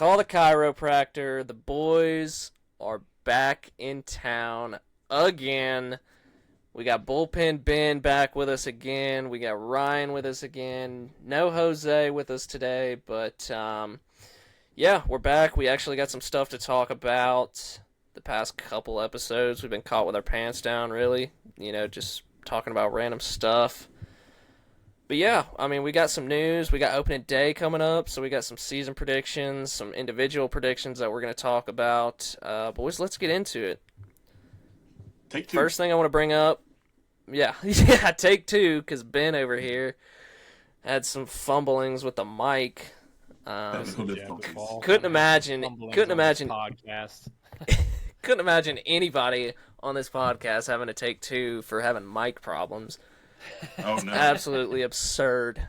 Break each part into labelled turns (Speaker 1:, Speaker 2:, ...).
Speaker 1: Call the chiropractor. The boys are back in town again. We got Bullpen Ben back with us again. We got Ryan with us again. No Jose with us today, but yeah, we're back. We actually got some stuff to talk about. The past couple episodes, we've been caught with our pants down, really. Just talking about random stuff. But yeah, I mean, we got some news. We got opening day coming up, so we got some season predictions, some individual predictions that we're going to talk about. Boys, let's get into it.
Speaker 2: Take two.
Speaker 1: First thing I want to bring up, yeah, take two, because Ben over here had some fumblings with the mic.
Speaker 2: Technical difficulties.
Speaker 1: Couldn't imagine
Speaker 3: podcast.
Speaker 1: couldn't imagine anybody on this podcast having to take two for having mic problems.
Speaker 2: Oh no!
Speaker 1: Absolutely absurd.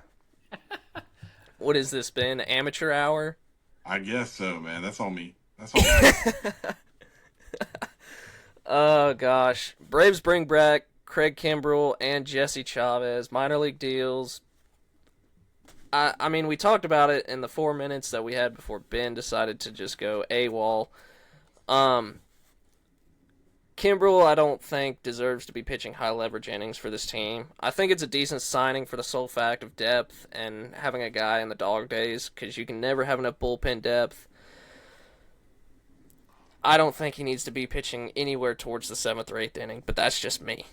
Speaker 1: What has this been? Amateur hour?
Speaker 2: I guess so, man. That's on me. That's on me.
Speaker 1: Oh gosh, Braves bring back Craig Kimbrel and Jesse Chavez, minor league deals. I mean, we talked about it in the 4 minutes that we had before Ben decided to just go AWOL. Kimbrel, I don't think, deserves to be pitching high leverage innings for this team. I think it's a decent signing for the sole fact of depth and having a guy in the dog days, because you can never have enough bullpen depth. I don't think he needs to be pitching anywhere towards the 7th or 8th inning, but that's just me.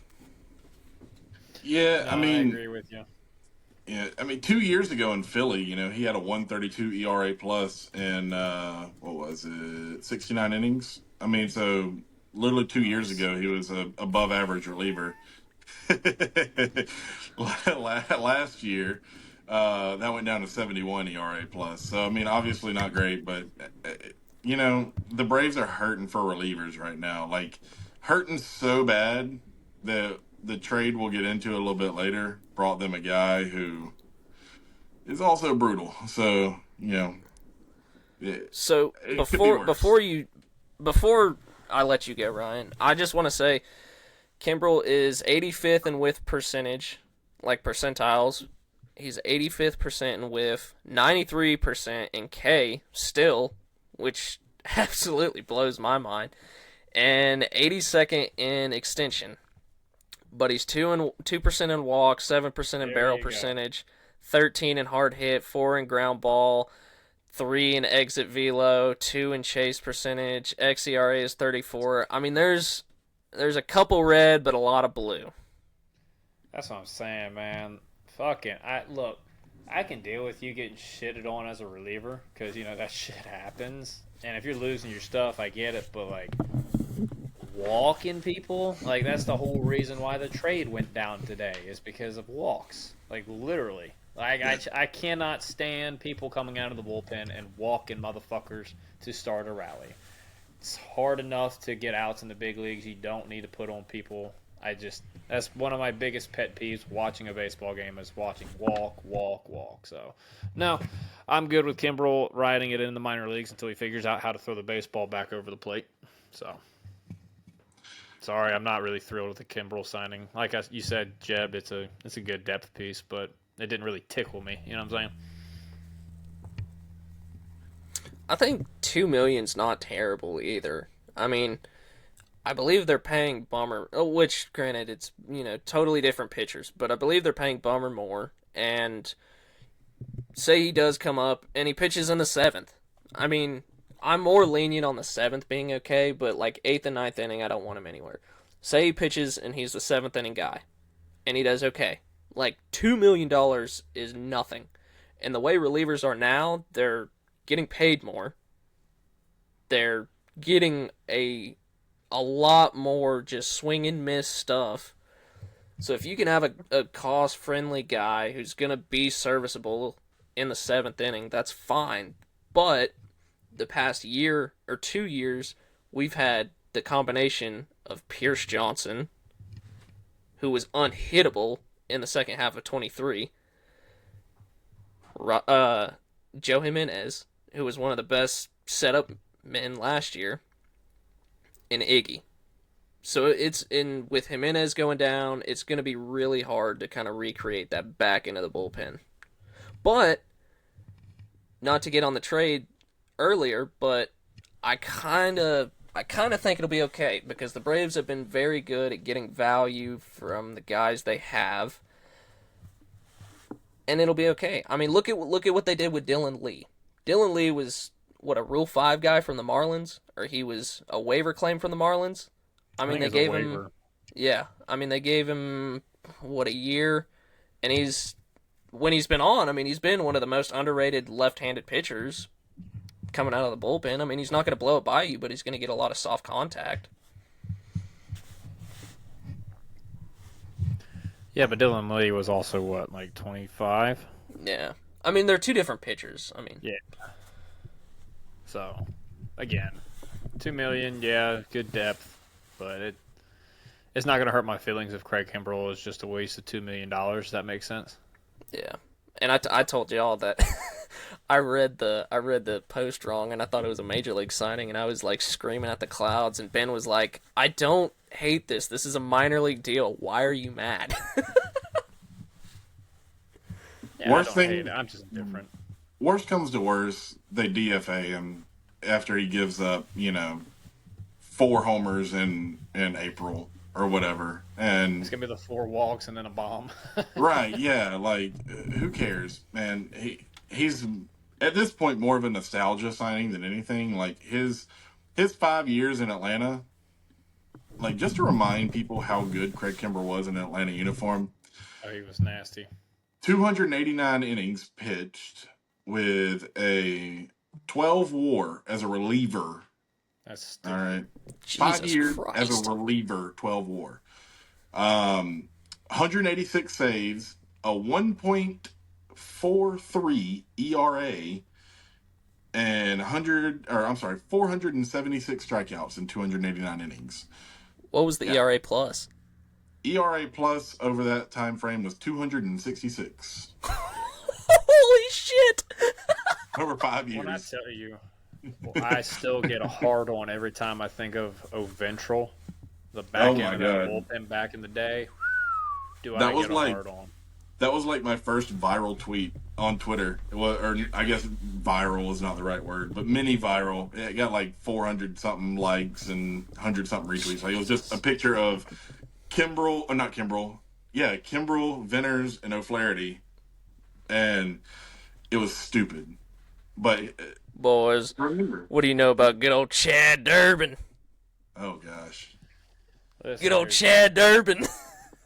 Speaker 2: Yeah,
Speaker 3: No,
Speaker 2: I mean,
Speaker 3: I agree with you.
Speaker 2: Yeah, I mean, 2 years ago in Philly, he had a 132 ERA plus and what was it, 69 innings. I mean, so literally 2 years ago, he was a above average reliever. Last year, that went down to 71 ERA plus. So I mean, obviously not great, but the Braves are hurting for relievers right now. Like, hurting so bad that the trade we'll get into a little bit later brought them a guy who is also brutal. So,
Speaker 1: So before I let you go, Ryan, I just want to say Kimbrel is 85th in whiff percentage, like percentiles. He's 85th percent in whiff, 93% in K still, which absolutely blows my mind, and 82nd in extension. But he's 2% in walk, 7% in barrel percentage, 13 in hard hit, 4 in ground ball, 3 in exit velo, 2 in chase percentage. xERA is 34. I mean, there's a couple red, but a lot of blue.
Speaker 3: That's what I'm saying, man. I can deal with you getting shitted on as a reliever because that shit happens. And if you're losing your stuff, I get it. But walking people, that's the whole reason why the trade went down today is because of walks. Literally. I cannot stand people coming out of the bullpen and walking motherfuckers to start a rally. It's hard enough to get outs in the big leagues. You don't need to put on people. That's one of my biggest pet peeves watching a baseball game is watching walk. So, no, I'm good with Kimbrel riding it in the minor leagues until he figures out how to throw the baseball back over the plate. So, sorry, I'm not really thrilled with the Kimbrel signing. Like you said, Jeb, it's a good depth piece, but it didn't really tickle me. You know what I'm saying?
Speaker 1: I think $2 million's not terrible either. I mean, I believe they're paying Bummer, which granted it's totally different pitchers, but I believe they're paying Bummer more. And say he does come up and he pitches in the 7th. I mean, I'm more lenient on the 7th being okay, but 8th and 9th inning, I don't want him anywhere. Say he pitches and he's the 7th inning guy, and he does okay. $2 million is nothing. And the way relievers are now, they're getting paid more. They're getting a lot more just swing and miss stuff. So if you can have a cost-friendly guy who's going to be serviceable in the 7th inning, that's fine. But the past year or 2 years, we've had the combination of Pierce Johnson, who was unhittable in the second half of 23, Joe Jimenez, who was one of the best setup men last year, and Iggy. So with Jimenez going down, it's going to be really hard to kind of recreate that back into the bullpen. But not to get on the trade, earlier, but I kind of think it'll be okay because the Braves have been very good at getting value from the guys they have, and it'll be okay. I mean, look at what they did with Dylan Lee. Dylan Lee was what, a Rule 5 guy from the Marlins, or he was a waiver claim from the Marlins. I mean, they gave him, yeah. I mean, they gave him what, a year, and when he's been on, I mean, he's been one of the most underrated left-handed pitchers coming out of the bullpen. I mean, he's not going to blow it by you, but he's going to get a lot of soft contact.
Speaker 3: Yeah, but Dylan Lee was also, what, like 25?
Speaker 1: Yeah. I mean, they're two different pitchers. I mean,
Speaker 3: Yeah. So, again, $2 million, yeah, good depth, but it's not going to hurt my feelings if Craig Kimbrel is just a waste of $2 million. Does that make sense?
Speaker 1: yeah. And I told y'all that I read the post wrong, and I thought it was a major league signing, and I was like screaming at the clouds, and Ben was like, "I don't hate this. This is a minor league deal. Why are you mad?"
Speaker 3: Yeah,
Speaker 2: Worst
Speaker 3: I don't
Speaker 2: thing-
Speaker 3: hate it. I'm just different.
Speaker 2: Worst comes to worst, they DFA him after he gives up, 4 homers in April or whatever. And
Speaker 3: It's going to be the 4 walks and then a bomb.
Speaker 2: right, yeah, like who cares, man? He's at this point more of a nostalgia signing than anything. Like his 5 years in Atlanta, like just to remind people how good Craig Kimbrel was in an Atlanta uniform.
Speaker 3: Oh, he was nasty.
Speaker 2: 289 innings pitched with a 12 WAR as a reliever.
Speaker 3: That's stupid.
Speaker 2: All right,
Speaker 1: Jesus
Speaker 2: 5 years
Speaker 1: Christ.
Speaker 2: as a reliever, 12 WAR. 186 saves, a 1.43 ERA, and 476 strikeouts in 289 innings.
Speaker 1: What was the
Speaker 2: Yeah.
Speaker 1: ERA plus?
Speaker 2: ERA plus over that time frame was 266
Speaker 1: Holy shit!
Speaker 2: over 5 years.
Speaker 3: When I tell you, I still get a hard on every time I think of Ventral, the back
Speaker 2: Oh
Speaker 3: end
Speaker 2: my
Speaker 3: of that
Speaker 2: God.
Speaker 3: bullpen back in the day. Do
Speaker 2: That
Speaker 3: I
Speaker 2: was
Speaker 3: get a
Speaker 2: like-
Speaker 3: hard on?
Speaker 2: That was like my first viral tweet on Twitter. Or I guess viral is not the right word, but mini viral. It got like 400 something likes and 100 something retweets. Like it was just a picture of Kimbrel, or not Kimbrel. Yeah, Kimbrel, Venters, and O'Flaherty. And it was stupid. But
Speaker 1: Boys,
Speaker 2: remember.
Speaker 1: what do you know about good old Chad Durbin?
Speaker 2: Oh gosh.
Speaker 3: Listen,
Speaker 1: Good old
Speaker 3: dude,
Speaker 1: Chad Durbin.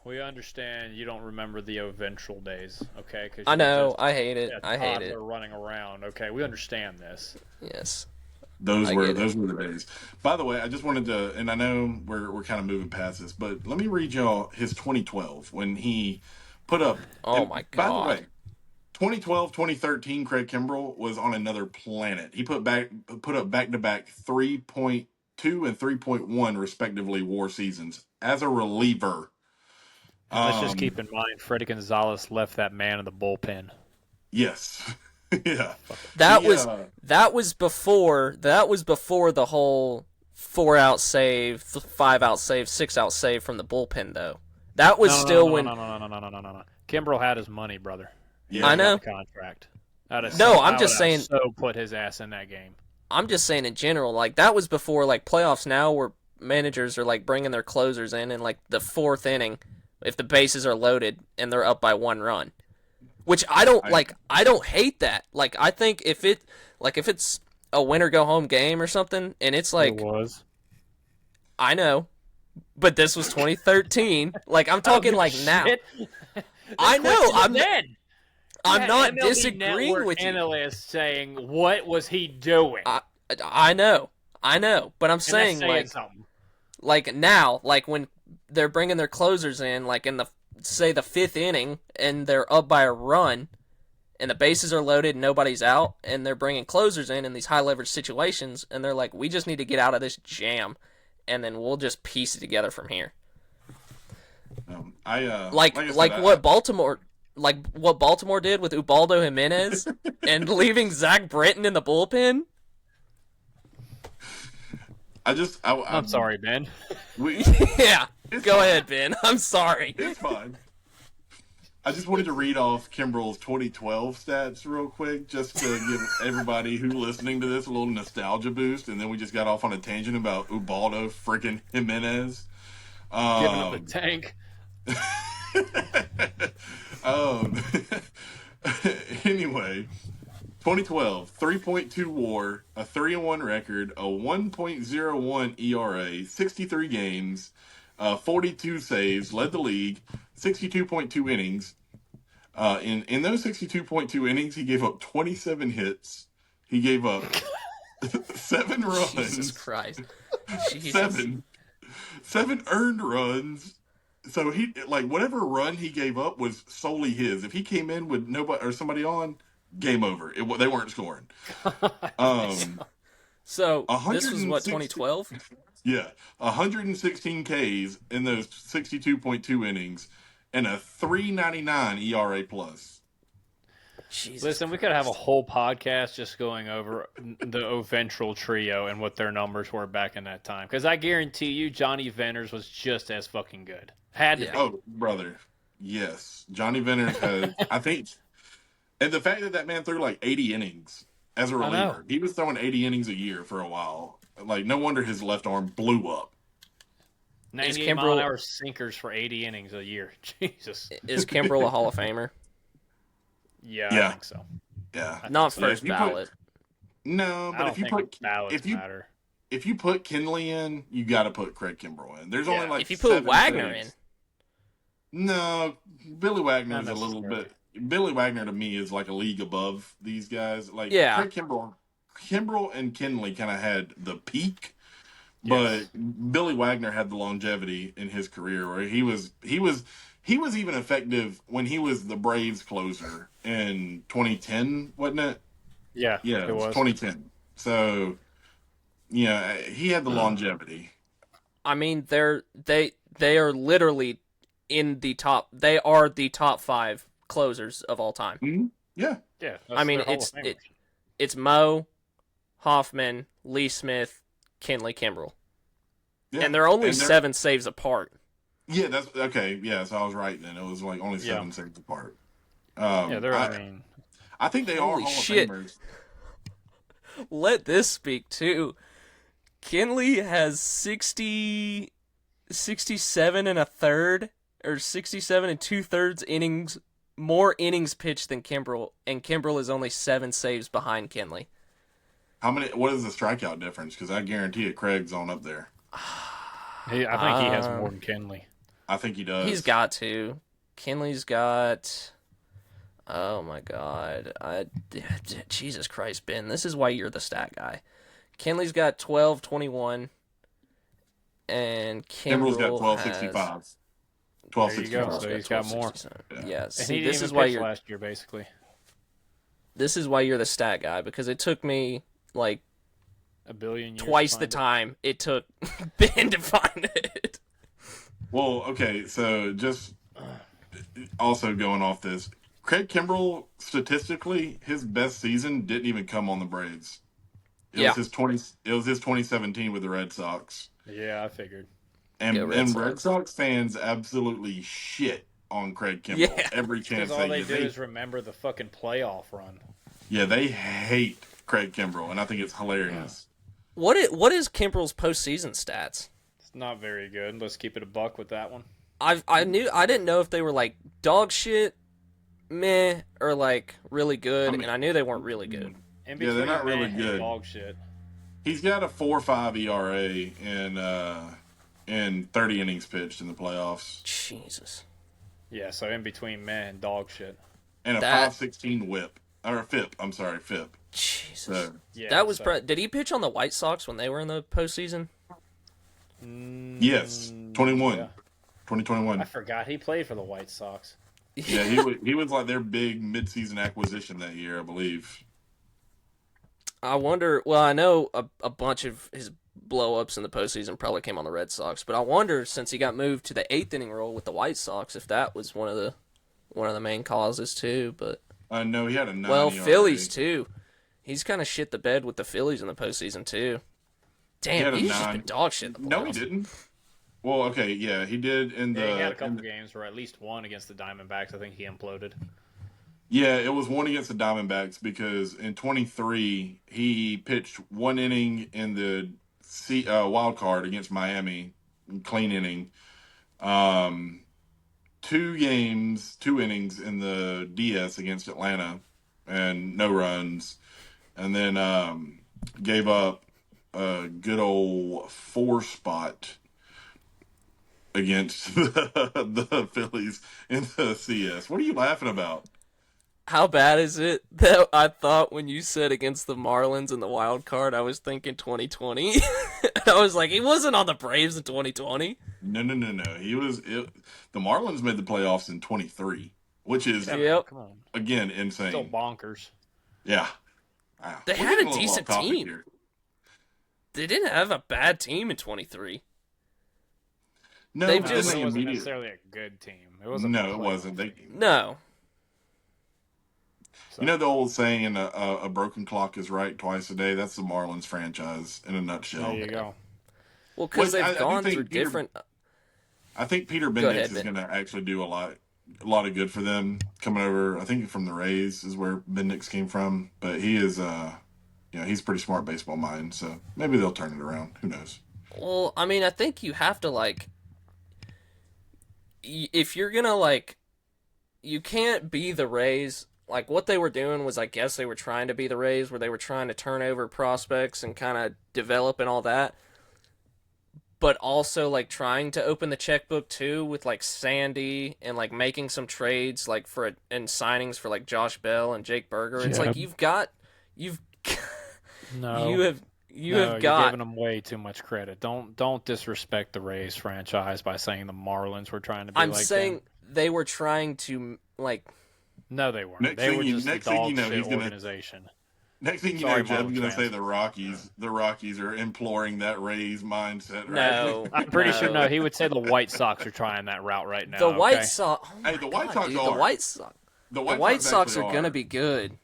Speaker 3: We understand you don't remember the Ventral days, okay? 'Cause
Speaker 1: I
Speaker 3: you're
Speaker 1: know.
Speaker 3: just
Speaker 1: I hate it.
Speaker 3: a
Speaker 1: I hate it.
Speaker 3: toddler running around, okay? We understand this.
Speaker 1: Yes.
Speaker 2: Those
Speaker 1: I
Speaker 2: were
Speaker 1: get it.
Speaker 2: those were the days. By the way, I just wanted to, and I know we're kind of moving past this, but let me read y'all his 2012 when he put up.
Speaker 1: Oh
Speaker 2: and
Speaker 1: my
Speaker 2: By
Speaker 1: God.
Speaker 2: the way, 2012, 2013, Craig Kimbrel was on another planet. He put up back to back 3.2 and 3.1 respectively WAR seasons as a reliever.
Speaker 3: Let's just keep in mind, Freddie Gonzalez left that man in the bullpen.
Speaker 2: Yes. Yeah.
Speaker 1: That
Speaker 2: He,
Speaker 1: was before the whole 4-out save, 5-out save, 6-out save from the bullpen though. That was when
Speaker 3: No. Kimbrel had his money, brother.
Speaker 2: Yeah.
Speaker 1: I know.
Speaker 3: Contract.
Speaker 1: I'm just
Speaker 3: I would have
Speaker 1: saying-
Speaker 3: So put his ass in that game.
Speaker 1: I'm just saying in general, like that was before like playoffs now where managers are like bringing their closers in like the 4th inning if the bases are loaded and they're up by 1 run. Which I don't hate that. Like I think if it's a win or go home game or something and it's like
Speaker 3: It was.
Speaker 1: I know, but this was 2013. Like I'm talking like now. I know. I'm not disagreeing with you.
Speaker 3: Analyst saying, "What was he doing?"
Speaker 1: I know, but I'm saying
Speaker 3: something.
Speaker 1: like now, like when they're bringing their closers in, like in the 5th inning, and they're up by a run, and the bases are loaded, and nobody's out, and they're bringing closers in these high leverage situations, and they're like, we just need to get out of this jam, and then we'll just piece it together from here. Like what Baltimore did with Ubaldo Jimenez and leaving Zach Britton in the bullpen.
Speaker 3: I'm sorry, Ben.
Speaker 1: Yeah, go ahead, Ben. I'm sorry.
Speaker 2: It's fine. I just wanted to read off Kimbrel's 2012 stats real quick, just to give everybody who listening to this a little nostalgia boost, and then we just got off on a tangent about Ubaldo freaking Jimenez.
Speaker 3: Giving up the tank.
Speaker 2: um, anyway, 2012, 3.2 WAR, a 3-1 record, a 1.01 ERA, 63 games, 42 saves, led the league, 62.2 innings. In those 62.2 innings, he gave up 27 hits. He gave up 7 runs.
Speaker 1: Jesus Christ. Jesus.
Speaker 2: Seven earned runs. So he whatever run he gave up was solely his. If he came in with nobody or somebody on, game over. They weren't scoring.
Speaker 1: So this was what, 2012?
Speaker 2: Yeah, 116 Ks in those 62.2 innings, and a 3.99 ERA plus.
Speaker 1: Jesus
Speaker 3: Listen, we
Speaker 1: Christ.
Speaker 3: could have a whole podcast just going over the Oventral trio and what their numbers were back in that time. Because I guarantee you, Johnny Venters was just as fucking good. Had to be.
Speaker 2: Oh, brother, yes, Johnny Venters has. I think, and the fact that man threw like 80 innings as a reliever, he was throwing 80 innings a year for a while. Like, no wonder his left arm blew up.
Speaker 3: 98-mile-an-hour sinkers for 80 innings a year. Jesus.
Speaker 1: Is Kimbrel a Hall of Famer?
Speaker 3: Yeah, I think so.
Speaker 2: Yeah,
Speaker 1: Not
Speaker 3: so.
Speaker 1: first ballot.
Speaker 2: No, but if you put
Speaker 3: matter.
Speaker 2: If you put Kenley in, you got to put Craig Kimbrel in. There's only like
Speaker 1: if you put
Speaker 2: 7
Speaker 1: Wagner
Speaker 2: saves.
Speaker 1: in.
Speaker 2: No, Billy Wagner
Speaker 3: Not
Speaker 2: is a little
Speaker 3: necessarily.
Speaker 2: bit. Billy Wagner to me is like a league above these guys. Like,
Speaker 1: Yeah.
Speaker 2: Craig Kimbrel and Kenley kind of had the peak,
Speaker 3: Yes.
Speaker 2: but Billy Wagner had the longevity in his career where he was even effective when he was the Braves closer in 2010, wasn't it?
Speaker 3: Yeah,
Speaker 2: Yeah,
Speaker 3: it was.
Speaker 2: 2010. So, yeah, he had the longevity.
Speaker 1: I mean, they are literally in the top. They are the top 5 closers of all time.
Speaker 2: Mm-hmm. Yeah.
Speaker 3: Yeah,
Speaker 1: I mean, it's Mo, Hoffman, Lee Smith, Kenley, Kimbrel,
Speaker 2: Yeah.
Speaker 1: and they're only 7 saves apart.
Speaker 2: Yeah, that's okay. Yeah, so I was right then. It was like only 7 saves apart. I think they are
Speaker 1: Holy
Speaker 2: Hall
Speaker 1: shit.
Speaker 2: of Famers.
Speaker 1: Let this speak too. Kenley has 67 and a third, or 67 and 2/3 innings, more innings pitched than Kimbrel, and Kimbrel is only 7 saves behind Kenley.
Speaker 2: What is the strikeout difference? Because I guarantee it, Craig's on up there.
Speaker 3: I think he has more than Kenley.
Speaker 2: I think he does.
Speaker 1: He's got to. Kenley's got. Oh my God! Jesus Christ, Ben. This is why you're the stat guy. Kenley's got 1221, and
Speaker 2: Kimbrel's got
Speaker 1: Kimbrel
Speaker 2: 1265.
Speaker 3: There you go.
Speaker 2: 1265.
Speaker 3: So he's got more.
Speaker 1: Yeah.
Speaker 3: And
Speaker 1: See,
Speaker 3: he
Speaker 1: this
Speaker 3: didn't
Speaker 1: is
Speaker 3: even
Speaker 1: why
Speaker 3: pitch
Speaker 1: you're.
Speaker 3: last year, basically.
Speaker 1: This is why you're the stat guy, because it took me like
Speaker 3: A billion years.
Speaker 1: twice
Speaker 3: to
Speaker 1: the
Speaker 3: find
Speaker 1: time it took Ben to find it.
Speaker 2: Well, okay, so just also going off this, Craig Kimbrel, statistically, his best season didn't even come on the Braves. It was his 2017 with the Red Sox.
Speaker 3: it. Yeah, I figured.
Speaker 2: And
Speaker 1: Red
Speaker 2: Red Sox fans absolutely shit on Craig Kimbrel
Speaker 1: Yeah.
Speaker 2: every chance
Speaker 3: Because all
Speaker 2: they
Speaker 3: they
Speaker 2: get.
Speaker 3: do is remember the fucking playoff run.
Speaker 2: Yeah, they hate Craig Kimbrel, and I think it's hilarious.
Speaker 1: What is Kimbrel's postseason stats?
Speaker 3: It's not very good. Let's keep it a buck with that one.
Speaker 1: I didn't know if they were like dog shit, meh, or like really good, and I knew they weren't really good.
Speaker 3: In
Speaker 2: Yeah, they're
Speaker 3: between
Speaker 2: not really
Speaker 3: meh and
Speaker 2: good.
Speaker 3: Dog shit.
Speaker 2: He's got a 4.5 ERA in 30 innings pitched in the playoffs,
Speaker 1: Jesus.
Speaker 3: Yeah, so in between meh and dog shit.
Speaker 2: and a
Speaker 1: That-
Speaker 2: 5.16 WHIP or FIP. I'm sorry, FIP.
Speaker 1: Jesus.
Speaker 2: So
Speaker 3: Yeah,
Speaker 1: That was
Speaker 3: so,
Speaker 1: did he pitch on the White Sox when they were in the postseason?
Speaker 2: yes, 21,
Speaker 3: yeah.
Speaker 2: 2021.
Speaker 3: I forgot he played for the White Sox.
Speaker 2: Yeah, he was like their big midseason acquisition that year, I believe.
Speaker 1: I wonder. Well, I know a bunch of his blow-ups in the postseason probably came on the Red Sox, but I wonder, since he got moved to the 8th inning role with the White Sox, if that was one of the main causes too. But
Speaker 2: No, he had a 9
Speaker 1: well,
Speaker 2: ERA.
Speaker 1: Phillies too. He's kind of shit the bed with the Phillies in the postseason too.
Speaker 2: He had
Speaker 1: Damn,
Speaker 2: a
Speaker 1: he's just
Speaker 2: 9.
Speaker 1: been dog shit. In the
Speaker 2: No, he
Speaker 1: playoffs.
Speaker 2: didn't. Well, okay, yeah, he did in
Speaker 3: Yeah, he had a
Speaker 2: the
Speaker 3: couple games where at least one against the Diamondbacks. I think he imploded.
Speaker 2: yeah, it was one against the Diamondbacks because in 23 he pitched one inning in the wild card against Miami, clean inning. Um, two innings in the DS against Atlanta, and no runs, and then gave up a good old four spot against the Phillies in the CS. What are you laughing about?
Speaker 1: How bad is it that I thought when you said against the Marlins in the wild card, I was thinking 2020. I was like, he wasn't on the Braves in 2020.
Speaker 2: No, no, no, no. The Marlins made the playoffs in 23, which is
Speaker 3: Yeah, man,
Speaker 1: Yep.
Speaker 3: come on.
Speaker 2: again
Speaker 3: Still
Speaker 2: insane.
Speaker 3: bonkers.
Speaker 2: Yeah. Wow.
Speaker 1: They
Speaker 2: We're
Speaker 1: had
Speaker 2: getting
Speaker 1: a
Speaker 2: little off
Speaker 1: decent
Speaker 2: topic
Speaker 1: team.
Speaker 2: here.
Speaker 1: They didn't have a bad team in 23.
Speaker 2: No,
Speaker 1: They've
Speaker 2: but
Speaker 3: No,
Speaker 2: then
Speaker 1: just-
Speaker 3: but
Speaker 2: they
Speaker 3: it wasn't
Speaker 2: immediately.
Speaker 3: necessarily a good team. It wasn't.
Speaker 2: No, it wasn't. They,
Speaker 1: No.
Speaker 2: you know the old saying, a broken clock is right twice a day. That's the Marlins franchise in a nutshell.
Speaker 3: There you go.
Speaker 1: Well, because
Speaker 2: Well, I
Speaker 1: they've
Speaker 2: do
Speaker 1: gone
Speaker 2: think
Speaker 1: through
Speaker 2: Peter-
Speaker 1: different.
Speaker 2: I think Peter
Speaker 1: Go
Speaker 2: Bendix
Speaker 1: ahead,
Speaker 2: is
Speaker 1: Ben.
Speaker 2: going to actually do a lot of good for them coming over. I think from the Rays is where Bendix came from, but he is, he's a pretty smart baseball mind. So maybe they'll turn it around. Who knows?
Speaker 1: Well, I mean, I think you have to, like. If you're gonna, like. You can't be the Rays. Like, what they were doing was, I guess they were trying to be the Rays, where they were trying to turn over prospects and kind of develop and all that. But also, like, trying to open the checkbook, too, with, like, Sandy and, like, making some trades, like, and signings for, like, Josh Bell and Jake Berger. It's
Speaker 3: Yeah.
Speaker 1: like, you've
Speaker 3: No,
Speaker 1: you have
Speaker 3: you're
Speaker 1: got
Speaker 3: giving them way too much credit. Don't disrespect the Rays franchise by saying the Marlins were trying to be
Speaker 1: I'm
Speaker 3: like
Speaker 1: saying
Speaker 3: them.
Speaker 1: they were trying to, like,
Speaker 3: No, they weren't.
Speaker 2: Next
Speaker 3: They
Speaker 2: thing
Speaker 3: were
Speaker 2: you-
Speaker 3: just a
Speaker 2: next thing you
Speaker 3: dog
Speaker 2: know,
Speaker 3: shit
Speaker 2: he's gonna-
Speaker 3: organization.
Speaker 2: Next thing you
Speaker 3: Sorry,
Speaker 2: know, Jeb's
Speaker 3: Marlins
Speaker 2: going to say
Speaker 3: fans.
Speaker 2: the Rockies are imploring that Rays mindset. Right?
Speaker 1: no.
Speaker 3: I'm pretty sure
Speaker 1: no.
Speaker 3: he would say the White Sox are trying that route right now.
Speaker 1: The White
Speaker 3: okay?
Speaker 1: Sox. Oh
Speaker 2: Hey, the White Sox
Speaker 1: dude,
Speaker 2: are.
Speaker 1: The White Sox.
Speaker 2: The
Speaker 1: The White Sox
Speaker 2: actually
Speaker 1: are gonna be good.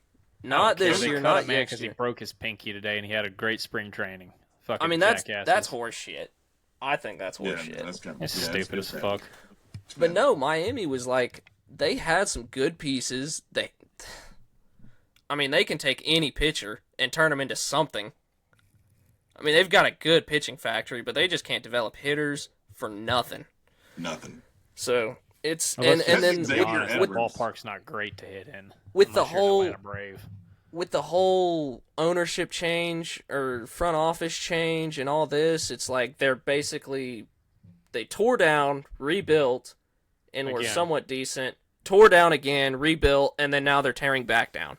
Speaker 1: Not
Speaker 3: I don't care.
Speaker 1: this
Speaker 3: They
Speaker 1: year,
Speaker 3: cut
Speaker 1: not
Speaker 3: him, man,
Speaker 1: next
Speaker 3: because
Speaker 1: year.
Speaker 3: he broke his pinky today and he had a great spring training. Fucking
Speaker 1: I mean, that's
Speaker 3: jackasses.
Speaker 1: horseshit. I think that's
Speaker 2: Yeah,
Speaker 1: horseshit.
Speaker 2: that's kind of
Speaker 3: It's stupid as fuck.
Speaker 1: But no, Miami was like, they had some good pieces. I mean, they can take any pitcher and turn them into something. I mean, they've got a good pitching factory, but they just can't develop hitters for nothing.
Speaker 2: Nothing.
Speaker 1: So it's
Speaker 3: Well,
Speaker 1: and
Speaker 3: let's
Speaker 1: and
Speaker 3: just
Speaker 1: then
Speaker 3: be
Speaker 2: Xavier
Speaker 3: honest,
Speaker 2: Edwards.
Speaker 3: the ballpark's not great to hit in.
Speaker 1: With the
Speaker 3: unless you're an
Speaker 1: whole-
Speaker 3: Atlanta Brave.
Speaker 1: with the whole ownership change or front office change and all this, it's like they tore down, rebuilt, and were
Speaker 3: Again.
Speaker 1: somewhat decent. Tore down again, rebuilt, and then now they're tearing back down.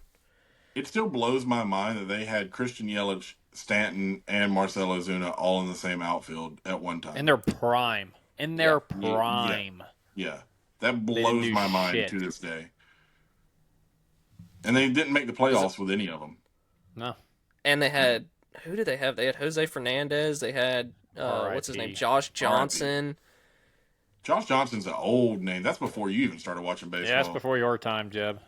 Speaker 2: It still blows my mind that they had Christian Yelich, Stanton, and Marcelo Ozuna all in the same outfield at one time.
Speaker 3: In their prime. In their
Speaker 2: Yeah.
Speaker 3: prime.
Speaker 2: Yeah, that
Speaker 3: didn't
Speaker 2: blows
Speaker 3: do
Speaker 2: my mind
Speaker 3: shit.
Speaker 2: to this day. And they didn't make the playoffs with any of them.
Speaker 3: No.
Speaker 1: And they had, who did they have? They had Jose Fernandez. They had what's his name,
Speaker 3: R.I.P.
Speaker 1: Josh Johnson.
Speaker 2: Josh Johnson's an old name. That's before you even started watching baseball.
Speaker 3: Yeah, that's before your time, Jeb.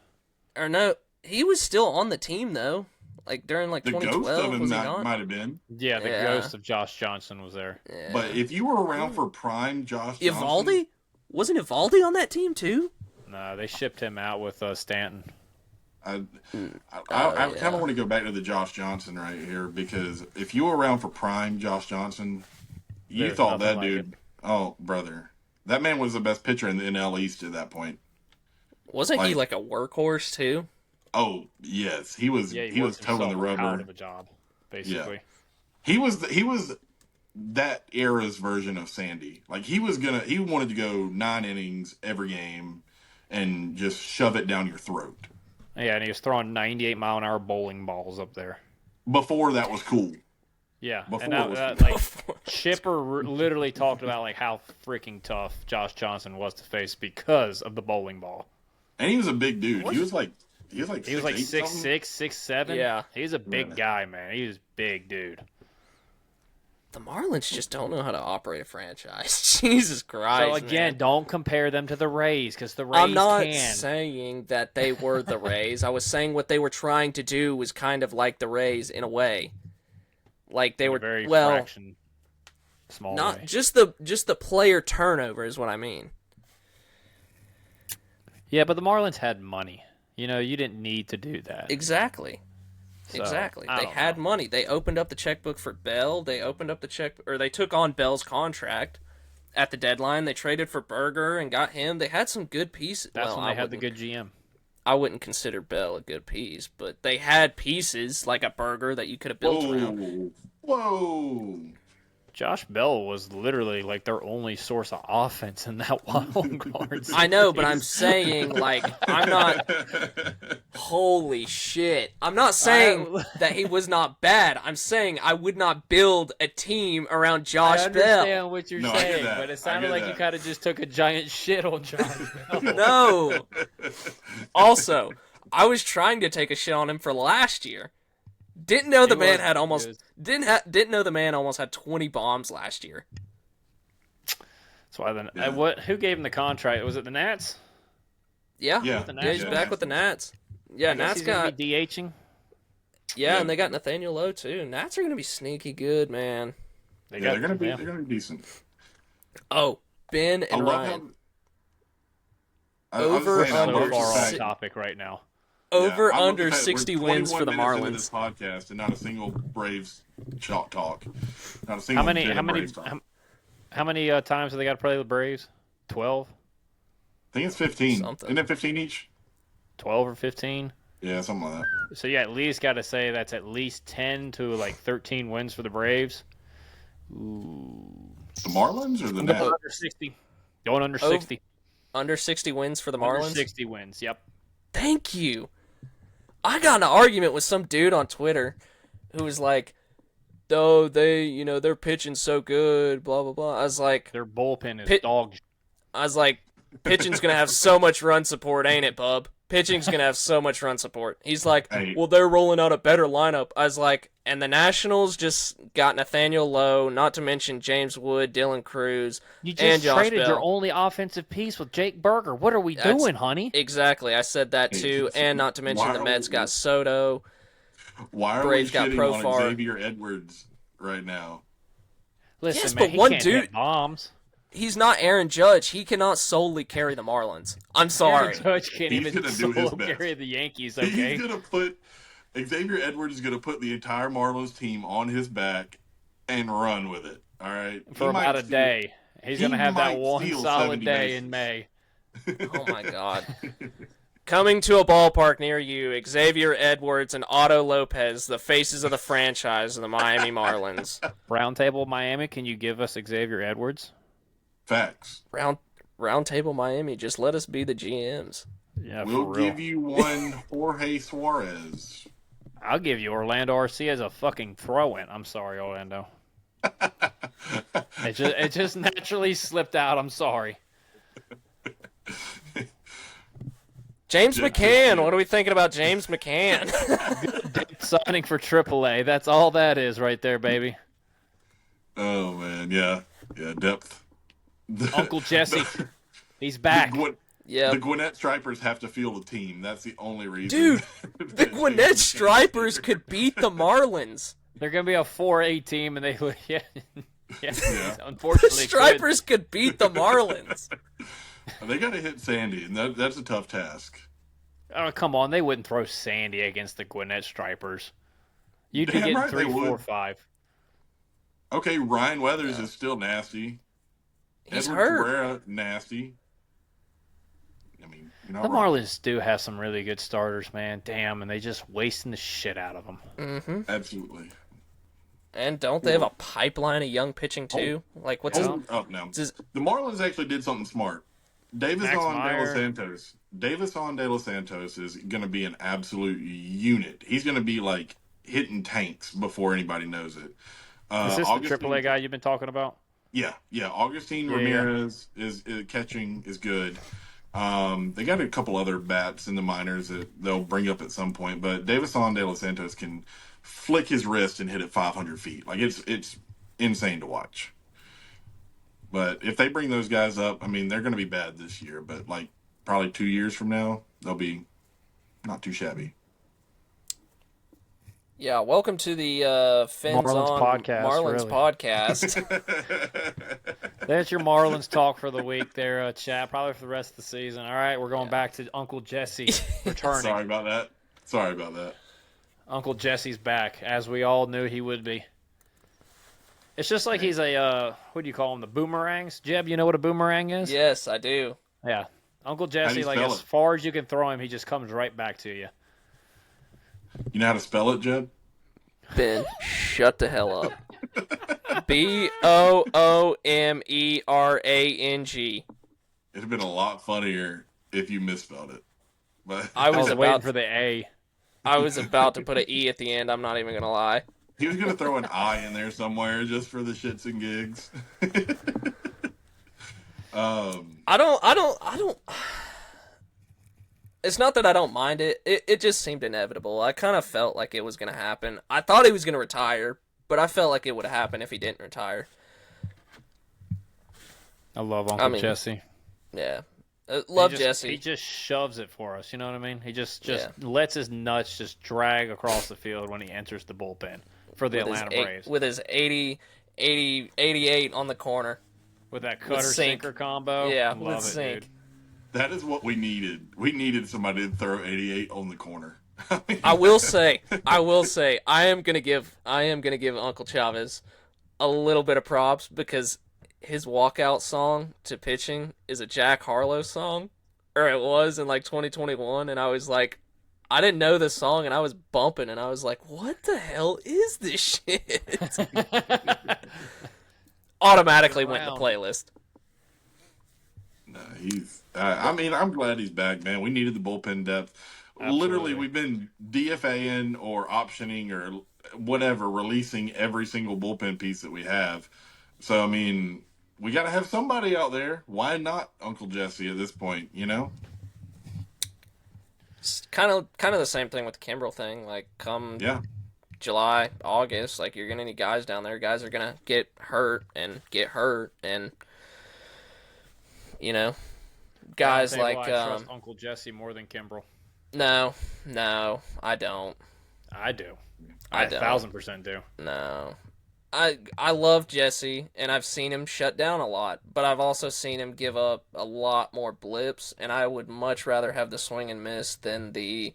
Speaker 1: Or no, he was still on the team though. Like during like
Speaker 2: the ghost
Speaker 1: 2012,
Speaker 2: of him
Speaker 1: was he not?
Speaker 2: might have been.
Speaker 3: Yeah, the
Speaker 1: Yeah.
Speaker 3: ghost of Josh Johnson was there.
Speaker 1: Yeah.
Speaker 2: But if you were around for prime Josh Johnson,
Speaker 1: Evaldi? Wasn't Evaldi on that team too?
Speaker 3: No, they shipped him out with Stanton.
Speaker 2: I
Speaker 1: yeah.
Speaker 2: kind of want to go back to the Josh Johnson right here because if you were around for prime Josh Johnson, you
Speaker 3: There's
Speaker 2: thought that
Speaker 3: nothing like
Speaker 2: dude, oh brother, that man was the best pitcher in the NL East at that point.
Speaker 1: Wasn't he
Speaker 2: Like-
Speaker 1: like a workhorse too?
Speaker 2: Oh yes, he was.
Speaker 3: Yeah,
Speaker 2: he was
Speaker 3: worked
Speaker 2: toting the
Speaker 3: himself out
Speaker 2: rubber.
Speaker 3: of a job, basically.
Speaker 2: He was that era's version of Sandy. Like he wanted to go 9 innings every game and just shove it down your throat.
Speaker 3: Yeah, and he was throwing 98-mile-an-hour bowling balls up there.
Speaker 2: Before that was cool.
Speaker 3: Yeah,
Speaker 2: Before
Speaker 3: and
Speaker 2: it was
Speaker 3: like Chipper literally talked about like how freaking tough Josh Johnson was to face because of the bowling ball.
Speaker 2: And he was a big dude. He was like
Speaker 3: He was like
Speaker 2: 6'8"
Speaker 3: 6'6", 6'7".
Speaker 1: Yeah.
Speaker 3: He's a big
Speaker 2: Yeah.
Speaker 3: guy, man. He was big dude.
Speaker 1: The Marlins just don't know how to operate a franchise. Jesus Christ!
Speaker 3: So again,
Speaker 1: man.
Speaker 3: don't compare them to the Rays because the Rays
Speaker 1: I'm not
Speaker 3: can.
Speaker 1: saying that they were the Rays. I was saying what they were trying to do was kind of like the Rays in a way. Like they were
Speaker 3: very
Speaker 1: well,
Speaker 3: fraction. small
Speaker 1: Not
Speaker 3: way.
Speaker 1: just the player turnover is what I mean.
Speaker 3: Yeah, but the Marlins had money. You didn't need to do that.
Speaker 1: Exactly.
Speaker 3: So,
Speaker 1: Exactly.
Speaker 3: I
Speaker 1: They
Speaker 3: don't
Speaker 1: had
Speaker 3: know.
Speaker 1: money. They opened up the checkbook for Bell. They took on Bell's contract at the deadline. They traded for Berger and got him. They had some good pieces.
Speaker 3: That's
Speaker 1: Well,
Speaker 3: when they had the good GM.
Speaker 1: I wouldn't consider Bell a good piece, but they had pieces like a Berger that you could have built around.
Speaker 2: Whoa.
Speaker 3: Josh Bell was literally like their only source of offense in that wild card series.
Speaker 1: I know, but I'm saying, like, I'm not. Holy shit. I'm not saying that he was not bad. I'm saying I would not build a team around Josh
Speaker 3: I understand
Speaker 1: Bell.
Speaker 3: what you're
Speaker 2: No, I get
Speaker 3: saying,
Speaker 2: that.
Speaker 3: but it
Speaker 2: I
Speaker 3: sounded
Speaker 2: get
Speaker 3: like you
Speaker 2: that.
Speaker 3: kind of just took a giant shit on Josh Bell.
Speaker 1: No. Also, I was trying to take a shit on him for last year. Didn't know the
Speaker 3: He
Speaker 1: man
Speaker 3: was
Speaker 1: had almost
Speaker 3: good.
Speaker 1: didn't know the man almost had 20 bombs last year.
Speaker 3: That's why then.
Speaker 2: Yeah.
Speaker 3: Who gave him the contract? Was it the Nats?
Speaker 1: Yeah.
Speaker 2: Yeah.
Speaker 3: the
Speaker 1: Yeah, he's
Speaker 3: Nationals?
Speaker 1: back with the Nats. Yeah,
Speaker 3: I guess
Speaker 1: Nats
Speaker 3: he's gonna
Speaker 1: got
Speaker 3: be DHing.
Speaker 1: yeah,
Speaker 2: Yeah.
Speaker 1: and they got Nathaniel Lowe too. Nats are gonna be sneaky good, man.
Speaker 2: Yeah, they're gonna be decent.
Speaker 1: Oh, Ben
Speaker 2: I
Speaker 1: and
Speaker 2: love
Speaker 1: Ryan.
Speaker 2: how I was
Speaker 1: Over
Speaker 2: saying, I
Speaker 1: under
Speaker 2: love
Speaker 3: So
Speaker 2: the
Speaker 3: far off
Speaker 2: fact-
Speaker 3: topic right now.
Speaker 1: Over
Speaker 2: I love the
Speaker 1: under
Speaker 2: fact we're
Speaker 1: 60 wins
Speaker 2: 21
Speaker 1: for the
Speaker 2: minutes into this
Speaker 1: Marlins.
Speaker 2: podcast and not a single Braves shot talk. Not a single
Speaker 3: How many?
Speaker 2: bit
Speaker 3: How
Speaker 2: of
Speaker 3: many?
Speaker 2: Braves talk.
Speaker 3: How many times have they got to play the Braves? 12?
Speaker 2: I think it's 15.
Speaker 1: Something.
Speaker 2: Isn't it 15 each?
Speaker 3: 12 or 15?
Speaker 2: Yeah, something like that.
Speaker 3: So you at least got to say that's at least 10 to like 13 wins for the Braves. Ooh.
Speaker 2: The Marlins or the
Speaker 3: Going
Speaker 2: Nats?
Speaker 3: under 60. Going under
Speaker 1: Oh,
Speaker 3: 60.
Speaker 1: Under 60 wins for the
Speaker 3: Under
Speaker 1: Marlins.
Speaker 3: 60 wins. Yep.
Speaker 1: Thank you. I got in an argument with some dude on Twitter who was like, "Oh, they're pitching so good, blah blah blah." I was like,
Speaker 3: Their bullpen is
Speaker 1: Pit-
Speaker 3: dog.
Speaker 1: pitching's gonna have so much run support, ain't it, bub? Pitching's gonna have so much run support. He's like,
Speaker 2: Hey.
Speaker 1: well, they're rolling out a better lineup. I was like, and the Nationals just got Nathaniel Lowe, not to mention James Wood, Dylan Cruz,
Speaker 3: You
Speaker 1: and
Speaker 3: just
Speaker 1: Josh
Speaker 3: traded
Speaker 1: Bell.
Speaker 3: your only offensive piece with Jake Berger. What are we
Speaker 1: That's-
Speaker 3: doing, honey?
Speaker 1: Exactly, I said that too, and not to mention
Speaker 2: Why
Speaker 1: the
Speaker 2: are
Speaker 1: Mets
Speaker 2: we-
Speaker 1: got Soto.
Speaker 2: Why are
Speaker 1: Braves
Speaker 2: we
Speaker 1: got
Speaker 2: shitting on
Speaker 1: Profar.
Speaker 2: Xavier Edwards right now?
Speaker 3: Listen,
Speaker 1: Yes,
Speaker 3: man,
Speaker 1: but
Speaker 3: he
Speaker 1: one
Speaker 3: can't
Speaker 1: dude-
Speaker 3: hit bombs.
Speaker 1: He's not Aaron Judge. He cannot solely carry the Marlins. I'm sorry.
Speaker 3: Aaron Judge can't
Speaker 2: He's
Speaker 3: even
Speaker 2: gonna do his
Speaker 3: solo
Speaker 2: best.
Speaker 3: carry the Yankees. Okay.
Speaker 2: He's gonna put Xavier Edwards is gonna put the entire Marlins team on his back and run with it. All right,
Speaker 3: For
Speaker 2: He might
Speaker 3: about a
Speaker 2: steal-
Speaker 3: day. He's
Speaker 2: he
Speaker 3: going to have that
Speaker 2: might
Speaker 3: one
Speaker 2: steal
Speaker 3: solid
Speaker 2: 70
Speaker 3: day
Speaker 2: bases.
Speaker 3: in May.
Speaker 1: Oh my god. Coming to a ballpark near you, Xavier Edwards and Otto Lopez, the faces of the franchise of the Miami Marlins.
Speaker 3: Round Table Miami, can you give us Xavier Edwards?
Speaker 2: Facts.
Speaker 1: Round table Miami, just let us be the GMs.
Speaker 3: Yeah,
Speaker 2: We'll
Speaker 3: for real.
Speaker 2: give you one Jorge Suarez.
Speaker 3: I'll give you Orlando Arcia as a fucking throw-in. I'm sorry, Orlando. It just naturally slipped out. I'm sorry.
Speaker 1: James
Speaker 2: Yeah,
Speaker 1: McCann,
Speaker 2: yeah.
Speaker 1: what are we thinking about James McCann?
Speaker 3: Signing for AAA. That's all that is right there, baby.
Speaker 2: Oh man, yeah, depth.
Speaker 3: Uncle Jesse. He's back.
Speaker 2: The
Speaker 1: Yep.
Speaker 2: Gwinnett Stripers have to field a team. That's the only reason.
Speaker 1: Dude, the Gwinnett Stripers could beat the Marlins.
Speaker 3: They're going to be a 4A team, and they yeah,
Speaker 2: Yeah.
Speaker 1: The
Speaker 3: unfortunately
Speaker 1: Stripers could beat the Marlins.
Speaker 2: They got to hit Sandy, and that's a tough task.
Speaker 3: Oh, come on. They wouldn't throw Sandy against the Gwinnett Stripers. You'd be
Speaker 2: Damn
Speaker 3: getting
Speaker 2: right they
Speaker 3: 3, 4,
Speaker 2: would.
Speaker 3: 5.
Speaker 2: Okay, Ryan Weathers is still nasty.
Speaker 1: He's
Speaker 2: Edward
Speaker 1: hurt.
Speaker 2: Cabrera, nasty. I mean, you're not
Speaker 3: The
Speaker 2: wrong.
Speaker 3: Marlins do have some really good starters, man. Damn, and they just wasting the shit out of them.
Speaker 1: Mm-hmm.
Speaker 2: Absolutely.
Speaker 1: And don't they have a pipeline of young pitching too? Like what's his?
Speaker 2: Oh no,
Speaker 1: his-
Speaker 2: the Marlins actually did something smart.
Speaker 3: Max
Speaker 2: Davis De
Speaker 3: Meyer.
Speaker 2: Los Santos is going to be an absolute unit. He's going to be like hitting tanks before anybody knows it.
Speaker 3: Is this
Speaker 2: Augustine-
Speaker 3: the AAA guy you've been talking about?
Speaker 2: Yeah. Augustine
Speaker 3: Yeah,
Speaker 2: Ramirez is catching is good. They got a couple other bats in the minors that they'll bring up at some point, but Davison De Los Santos can flick his wrist and hit it 500 feet. Like it's insane to watch. But if they bring those guys up, I mean, they're going to be bad this year, but like probably 2 years from now, they'll be not too shabby.
Speaker 1: Yeah, welcome to the Fins
Speaker 3: Marlins
Speaker 1: on
Speaker 3: podcast,
Speaker 1: Marlins
Speaker 3: really.
Speaker 1: podcast.
Speaker 3: That's your Marlins talk for the week there, chat. Probably for the rest of the season. All right, we're going back to Uncle Jesse returning.
Speaker 2: Sorry about that.
Speaker 3: Uncle Jesse's back, as we all knew he would be. It's just like he's a, what do you call them, the boomerangs? Jeb, you know what a boomerang is?
Speaker 1: Yes, I do.
Speaker 3: Yeah. Uncle
Speaker 2: How do
Speaker 3: Jesse,
Speaker 2: you
Speaker 3: like,
Speaker 2: spell
Speaker 3: as
Speaker 2: it?
Speaker 3: far as you can throw him, he just comes right back to you.
Speaker 2: You know how to spell it, Jeb?
Speaker 1: Ben, shut the hell up. Boomerang.
Speaker 2: It'd have been a lot funnier if you misspelled it. But
Speaker 1: I
Speaker 3: I
Speaker 1: was
Speaker 3: was waiting
Speaker 1: about
Speaker 3: for the A.
Speaker 1: I was about to put an E at the end. I'm not even gonna lie.
Speaker 2: he was gonna throw an I in there somewhere just for the shits and gigs.
Speaker 1: I don't. It's not that I don't mind it. It just seemed inevitable. I kind of felt like it was gonna happen. I thought he was gonna retire, but I felt like it would happen if he didn't retire.
Speaker 3: I love Uncle
Speaker 1: mean,
Speaker 3: Jesse.
Speaker 1: Yeah, love
Speaker 3: He
Speaker 1: Jesse.
Speaker 3: just shoves it for us. You know what I mean? He just
Speaker 1: Yeah.
Speaker 3: lets his nuts just drag across the field when he enters the bullpen for the Atlanta Braves.
Speaker 1: With his 88 on the corner.
Speaker 3: With that cutter
Speaker 1: sink.
Speaker 3: sinker combo.
Speaker 1: Yeah,
Speaker 3: Love
Speaker 1: with
Speaker 3: it,
Speaker 1: sink.
Speaker 3: dude.
Speaker 2: that is what we needed. We needed somebody to throw 88 on the corner.
Speaker 1: I will say, I am gonna give Uncle Chavez a little bit of props because his walkout song to pitching is a Jack Harlow song, or it was in like 2021, and I was like, I didn't know this song, and I was bumping, and I was like, what the hell is this shit? Automatically went in the playlist.
Speaker 2: No, I'm glad he's back, man. We needed the bullpen depth.
Speaker 3: Absolutely.
Speaker 2: Literally, we've been DFAing or optioning or whatever, releasing every single bullpen piece that we have. So, I mean, we got to have somebody out there. Why not Uncle Jesse at this point, you know?
Speaker 1: It's kind of the same thing with the Kimbrel thing. Like, come
Speaker 2: Yeah.
Speaker 1: July, August, like you're gonna need guys down there. Guys are gonna get hurt, and you know, guys
Speaker 3: I'll tell you
Speaker 1: like
Speaker 3: why I trust Uncle Jesse more than Kimbrel.
Speaker 1: no, I don't.
Speaker 3: I do.
Speaker 1: I
Speaker 3: I
Speaker 1: don't.
Speaker 3: 1,000% do.
Speaker 1: No. I love Jesse, and I've seen him shut down a lot, but I've also seen him give up a lot more blips, and I would much rather have the swing and miss than the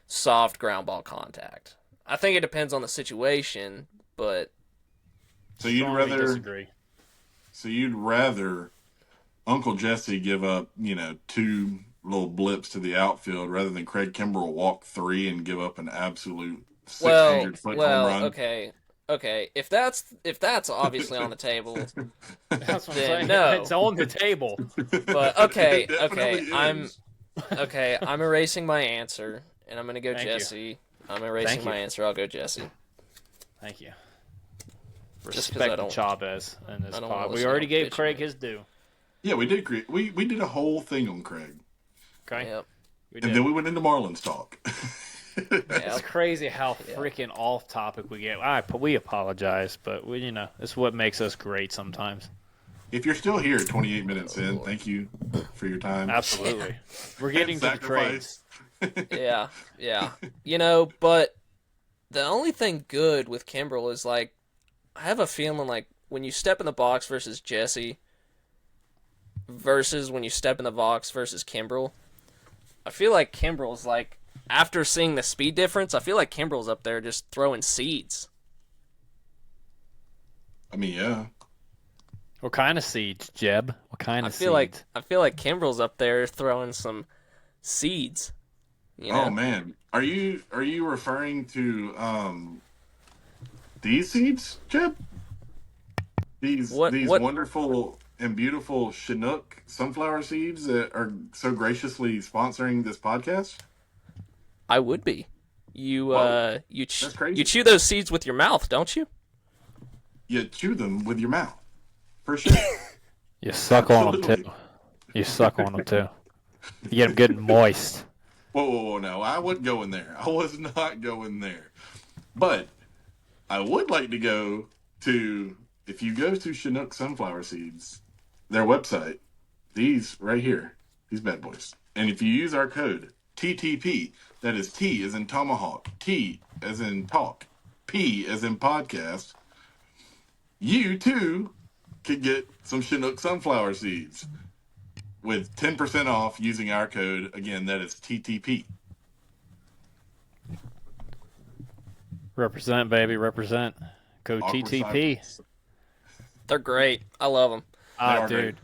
Speaker 1: soft ground ball contact. I think it depends on the situation, but
Speaker 2: So you'd
Speaker 3: Strongly
Speaker 2: rather
Speaker 3: disagree.
Speaker 2: Uncle Jesse give up, 2 little blips to the outfield rather than Craig Kimbrel walk 3 and give up an absolute 600-foot home run.
Speaker 1: okay. If that's obviously on the table,
Speaker 3: That's what I'm
Speaker 1: Then
Speaker 3: saying.
Speaker 1: no.
Speaker 3: It's on the table.
Speaker 1: but okay,
Speaker 2: It definitely
Speaker 1: I'm
Speaker 2: is.
Speaker 1: I'm erasing my answer, and I'm gonna go
Speaker 3: Thank you.
Speaker 1: Jesse. I'm erasing
Speaker 3: Thank
Speaker 1: my
Speaker 3: you.
Speaker 1: answer. I'll go Jesse.
Speaker 3: Thank you.
Speaker 1: Just 'cause I
Speaker 3: Respect
Speaker 1: don't-
Speaker 3: Chavez in this
Speaker 1: I don't
Speaker 3: pod.
Speaker 1: wanna
Speaker 3: We
Speaker 1: listen
Speaker 3: already
Speaker 1: to
Speaker 3: gave
Speaker 1: bitch
Speaker 3: Craig
Speaker 1: about
Speaker 3: his due.
Speaker 2: Yeah, we did. We did a whole thing on Craig.
Speaker 3: Okay?
Speaker 1: Yep.
Speaker 3: We
Speaker 2: And
Speaker 3: did.
Speaker 2: then we went into Marlins talk.
Speaker 3: It's crazy how freaking off topic we get. We apologize, but it's what makes us great sometimes.
Speaker 2: If you're still here 28 minutes in, thank you for your time.
Speaker 3: Absolutely. We're getting to the trades.
Speaker 2: Sacrifice.
Speaker 1: Yeah. But the only thing good with Kimbrel is like I have a feeling like when you step in the box versus Jesse versus when you step in the box versus Kimbrel, I feel like Kimbrel's like after seeing the speed difference, I feel like Kimbrel's up there just throwing seeds.
Speaker 2: I mean, yeah.
Speaker 3: What kind of seeds, Jeb? What kind of
Speaker 1: I feel like
Speaker 3: seeds?
Speaker 1: Kimbrel's up there throwing some seeds. You know?
Speaker 2: Oh man, are you referring to these seeds, Jeb? These
Speaker 1: What-
Speaker 2: these
Speaker 1: what-
Speaker 2: wonderful and beautiful Chinook sunflower seeds that are so graciously sponsoring this podcast?
Speaker 1: I would be. You
Speaker 2: Whoa,
Speaker 1: you
Speaker 2: that's crazy.
Speaker 1: you chew those seeds with your mouth, don't you?
Speaker 2: You chew them with your mouth, for sure.
Speaker 3: You suck on them
Speaker 2: Absolutely.
Speaker 3: too. You suck on them too. You get them good and moist.
Speaker 2: Whoa, no, I wasn't going there. I was not going there. But I would like to go to, if you go to Chinook Sunflower Seeds, their website, these right here, these bad boys. And if you use our code TTP, that is T as in Tomahawk, T as in talk, P as in podcast, you too could get some Chinook sunflower seeds with 10% off using our code. Again, that is TTP.
Speaker 3: Represent, baby, represent. Code
Speaker 2: Awkward
Speaker 3: TTP.
Speaker 2: silence.
Speaker 1: They're great. I love them.
Speaker 2: They are
Speaker 3: Dude.
Speaker 2: great.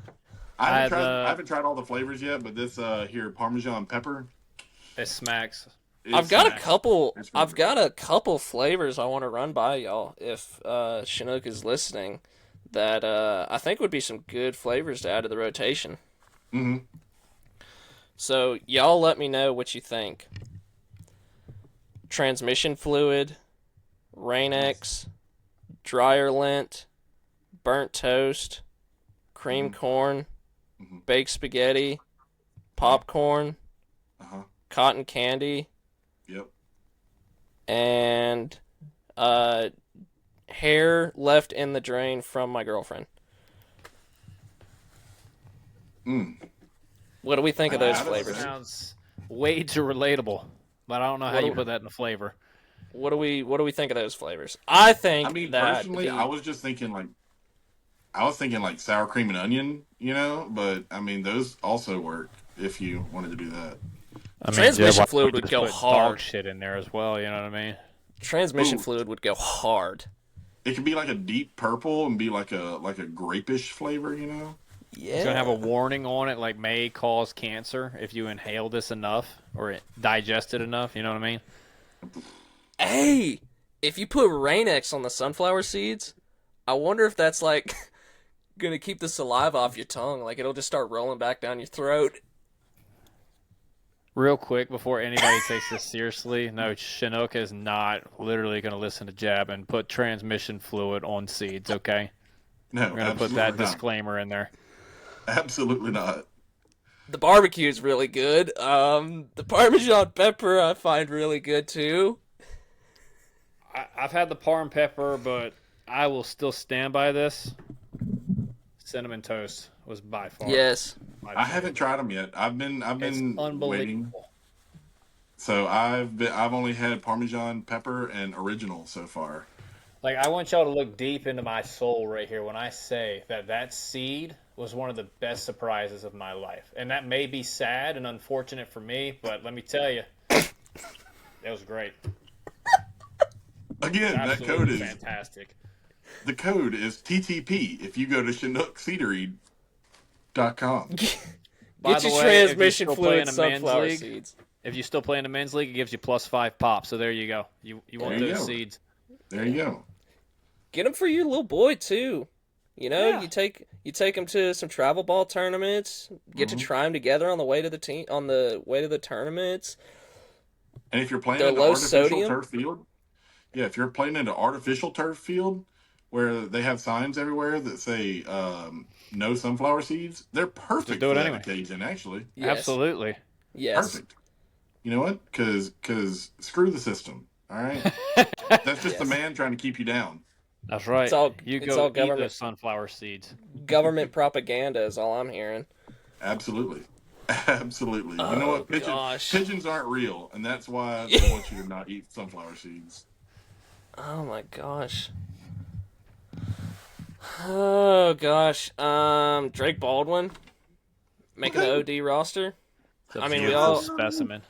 Speaker 2: I haven't tried all the flavors yet, but this here Parmesan pepper.
Speaker 3: It smacks.
Speaker 1: I've got
Speaker 2: smacks.
Speaker 1: a couple.
Speaker 2: It's really
Speaker 1: I've got a couple flavors I want to run by y'all. If Chinook is listening, that I think would be some good flavors to add to the rotation.
Speaker 2: Mm-hmm.
Speaker 1: So y'all let me know what you think. Transmission fluid, Rain-X, dryer lint, burnt toast, cream corn, baked spaghetti, popcorn, cotton candy,
Speaker 2: Yep.
Speaker 1: and hair left in the drain from my girlfriend. What do we think of those
Speaker 2: How does
Speaker 1: flavors?
Speaker 2: that-
Speaker 3: Sounds way too relatable, but I don't know how you put that in a flavor.
Speaker 1: What do we think of those flavors? I think
Speaker 2: I mean,
Speaker 1: that
Speaker 2: personally, I was just thinking like sour cream and onion, but I mean, those also work if you wanted to do that.
Speaker 3: I mean,
Speaker 1: Transmission
Speaker 3: why
Speaker 1: fluid
Speaker 3: don't we
Speaker 1: would
Speaker 3: just
Speaker 1: go
Speaker 3: put
Speaker 1: hard.
Speaker 3: dog shit in there as well. You know what I mean?
Speaker 1: transmission
Speaker 2: Ooh.
Speaker 1: fluid would go hard.
Speaker 2: It could be like a deep purple and be like a grapish flavor,
Speaker 1: Yeah.
Speaker 3: It's gonna have a warning on it, like may cause cancer if you inhale this enough or digest it enough. You know what I mean?
Speaker 1: Hey, if you put Rain-X on the sunflower seeds, I wonder if that's like gonna keep the saliva off your tongue. Like it'll just start rolling back down your throat.
Speaker 3: Real quick, before anybody takes this seriously, no, Chinook is not literally going to listen to Jab and put transmission fluid on seeds, okay?
Speaker 2: No,
Speaker 3: We're going to put that disclaimer in there.
Speaker 2: Absolutely not.
Speaker 1: The barbecue is really good. The Parmesan pepper I find really good too.
Speaker 3: I've had the parm pepper, but I will still stand by this. Cinnamon toast was by far.
Speaker 1: Yes.
Speaker 2: I haven't tried them yet. I've been
Speaker 3: It's unbelievable.
Speaker 2: waiting. So I've only had Parmesan pepper and original so far.
Speaker 3: Like, I want y'all to look deep into my soul right here when I say that seed was one of the best surprises of my life. And that may be sad and unfortunate for me, but let me tell you, it was great.
Speaker 2: Again, that
Speaker 3: Absolutely
Speaker 2: code is
Speaker 3: fantastic.
Speaker 2: the code is TTP if you go to ChinookSeedery.com.
Speaker 3: By
Speaker 1: Get
Speaker 3: the
Speaker 1: your
Speaker 3: way, if
Speaker 1: transmission
Speaker 3: you're still playing
Speaker 1: fluid
Speaker 3: a men's
Speaker 1: sunflower
Speaker 3: league,
Speaker 1: seeds.
Speaker 3: If you still play in the men's league, it gives you +5 pop. So there you go. You want
Speaker 2: There you
Speaker 3: those
Speaker 2: go.
Speaker 3: seeds.
Speaker 2: There you go.
Speaker 1: Get them for your little boy too. You know,
Speaker 3: Yeah.
Speaker 1: you take him to some travel ball tournaments. Get to try them together on the way to the the tournaments.
Speaker 2: And if you're playing
Speaker 1: They're
Speaker 2: in an
Speaker 1: low
Speaker 2: artificial
Speaker 1: sodium?
Speaker 2: turf field, if you're playing in an artificial turf field where they have signs everywhere that say no sunflower seeds, they're perfect
Speaker 3: do it
Speaker 2: for that
Speaker 3: anyway.
Speaker 2: occasion, actually.
Speaker 1: Yes.
Speaker 3: Absolutely.
Speaker 1: Yes.
Speaker 2: Perfect. You know what? Because screw the system, all right? That's just the man trying to keep you down.
Speaker 3: That's right.
Speaker 1: It's all-
Speaker 3: you
Speaker 1: it's
Speaker 3: go
Speaker 1: all
Speaker 3: eat
Speaker 1: government.
Speaker 3: those sunflower seeds.
Speaker 1: Government propaganda is all I'm hearing.
Speaker 2: Absolutely. Absolutely. You know what?
Speaker 1: gosh.
Speaker 2: Pigeons aren't real, and that's why they want you to not eat sunflower seeds.
Speaker 1: Oh my gosh. Oh gosh. Drake Baldwin making the OD roster.
Speaker 3: It's a
Speaker 1: I mean, we
Speaker 3: beautiful
Speaker 1: all-
Speaker 3: specimen.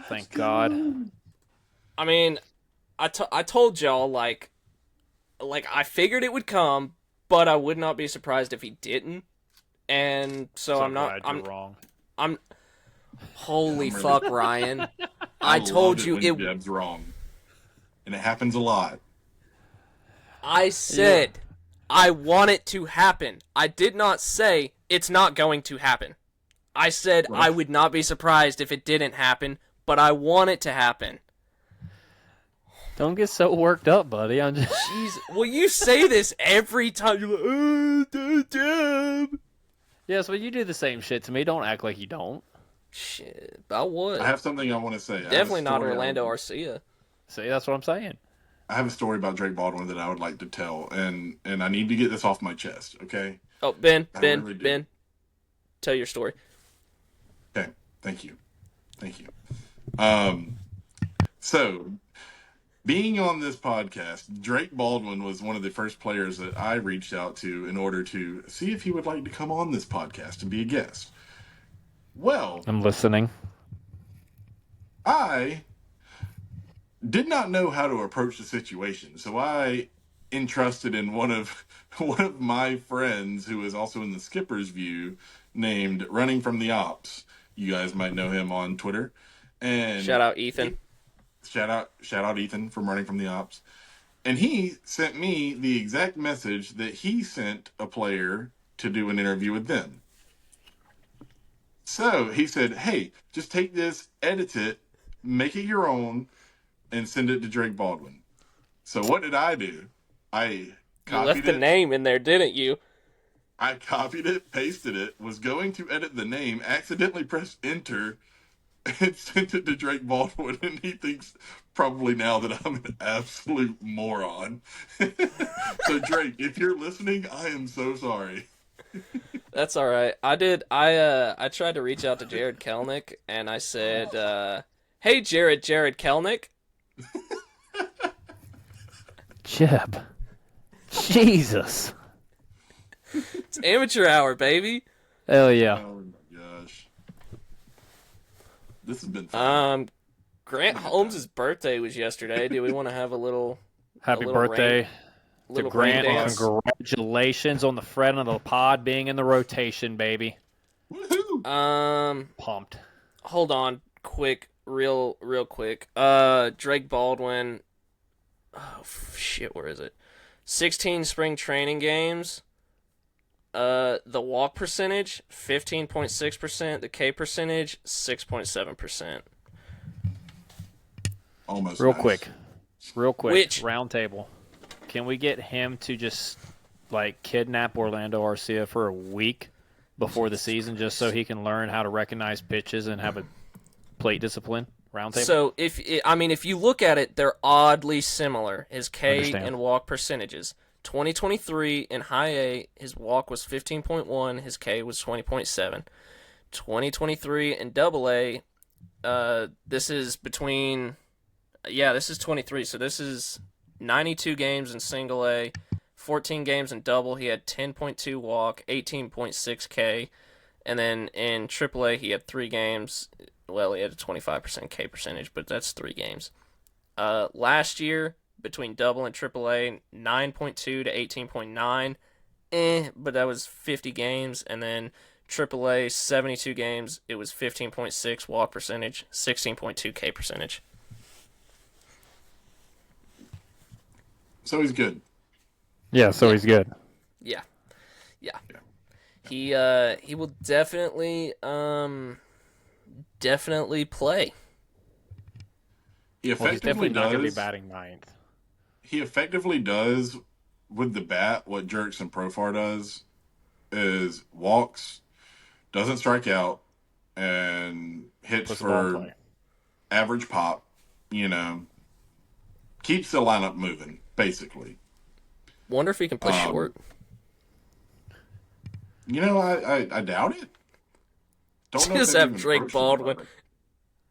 Speaker 3: Thank God.
Speaker 1: I mean, I told y'all like I figured it would come, but I would not be surprised if he didn't. And so I'm not.
Speaker 3: glad you're wrong.
Speaker 1: I'm. Holy
Speaker 2: I'm really-
Speaker 1: fuck, Ryan! I told
Speaker 2: love
Speaker 1: you
Speaker 2: when
Speaker 1: it.
Speaker 2: Jeb's wrong, and it happens a lot.
Speaker 1: I said I want it to happen. I did not say it's not going to happen. I said I would not be surprised if it didn't happen, but I want it to happen.
Speaker 3: Don't get so worked up, buddy. I'm just.
Speaker 1: Jeez, well, you say this every time. You're like, damn.
Speaker 3: Yes, but you do the same shit to me. Don't act like you don't.
Speaker 1: Shit, I would.
Speaker 2: I have something I want to say. I have a
Speaker 1: Definitely not
Speaker 2: story
Speaker 1: Orlando Arcia.
Speaker 3: See, that's what I'm saying.
Speaker 2: I have a story about Drake Baldwin that I would like to tell, and I need to get this off my chest. Okay.
Speaker 1: Oh, Ben,
Speaker 2: I really do.
Speaker 1: Ben, tell your story.
Speaker 2: Okay. Thank you. So being on this podcast, Drake Baldwin was one of the first players that I reached out to in order to see if he would like to come on this podcast and be a guest. Well,
Speaker 3: I'm listening.
Speaker 2: I did not know how to approach the situation, so I entrusted in one of my friends who is also in the skipper's view, named Running from the Ops. You guys might know him on Twitter. And
Speaker 1: Shout out Ethan.
Speaker 2: Shout out Ethan from Running from the Ops. And he sent me the exact message that he sent a player to do an interview with them. So he said, hey, just take this, edit it, make it your own, and send it to Drake Baldwin. So what did I do? I
Speaker 1: You left the name in there, didn't you?
Speaker 2: I copied it, pasted it, was going to edit the name, accidentally pressed enter, and sent it to Drake Baldwin, and he thinks probably now that I'm an absolute moron. So Drake, if you're listening, I am so sorry.
Speaker 1: That's all right. I tried to reach out to Jared Kelnick, and I said, hey, Jared Kelnick.
Speaker 3: Jeb. Jesus.
Speaker 1: It's amateur hour, baby.
Speaker 3: Hell yeah.
Speaker 2: Oh my gosh. This has been fun.
Speaker 1: Grant Holmes' birthday was yesterday. Do we want to have a little
Speaker 3: Happy
Speaker 1: little
Speaker 3: birthday
Speaker 1: rain-
Speaker 3: to
Speaker 1: little
Speaker 3: Grant.
Speaker 1: rain dance?
Speaker 3: Congratulations on the friend of the pod being in the rotation, baby.
Speaker 2: Woohoo!
Speaker 3: Pumped.
Speaker 1: Hold on, real quick. Drake Baldwin. Oh shit, where is it? 16 spring training games. The walk percentage 15.6%. The K percentage 6.7%.
Speaker 2: Almost
Speaker 3: Real
Speaker 2: nice.
Speaker 3: quick.
Speaker 1: Which-
Speaker 3: Round table. Can we get him to just like kidnap Orlando Arcia for a week before the season just so he can learn how to recognize pitches and have a plate discipline? Round table.
Speaker 1: So if you look at it, they're oddly similar. His K
Speaker 3: Understand.
Speaker 1: and walk percentages. 2023 in high A, his walk was 15.1, his K was 20.7. 2023 in double A, this is 23. So this is 92 games in single A, 14 games in double. He had 10.2 walk, 18.6 K. And then in triple A, he had 3 games. Well, he had a 25% K percentage, but that's 3 games. Last year, between double and triple A, 9.2 to 18.9. But that was 50 games. And then triple A, 72 games. It was 15.6 walk percentage, 16.2 K percentage.
Speaker 2: So he's good.
Speaker 3: yeah, so he's good.
Speaker 1: Yeah. He will definitely play.
Speaker 2: He
Speaker 3: Well, he's
Speaker 2: effectively
Speaker 3: definitely not going to be
Speaker 2: does.
Speaker 3: batting ninth.
Speaker 2: He effectively does with the bat what Jerks and Profar does is walks, doesn't strike out, and hits
Speaker 3: Puts the ball in
Speaker 2: for
Speaker 3: play.
Speaker 2: average pop. Keeps the lineup moving basically.
Speaker 1: Wonder if he can play short.
Speaker 2: I doubt it. Don't know if
Speaker 1: Just
Speaker 2: they've
Speaker 1: have
Speaker 2: even
Speaker 1: Drake
Speaker 2: approached him
Speaker 1: Baldwin.
Speaker 2: about it.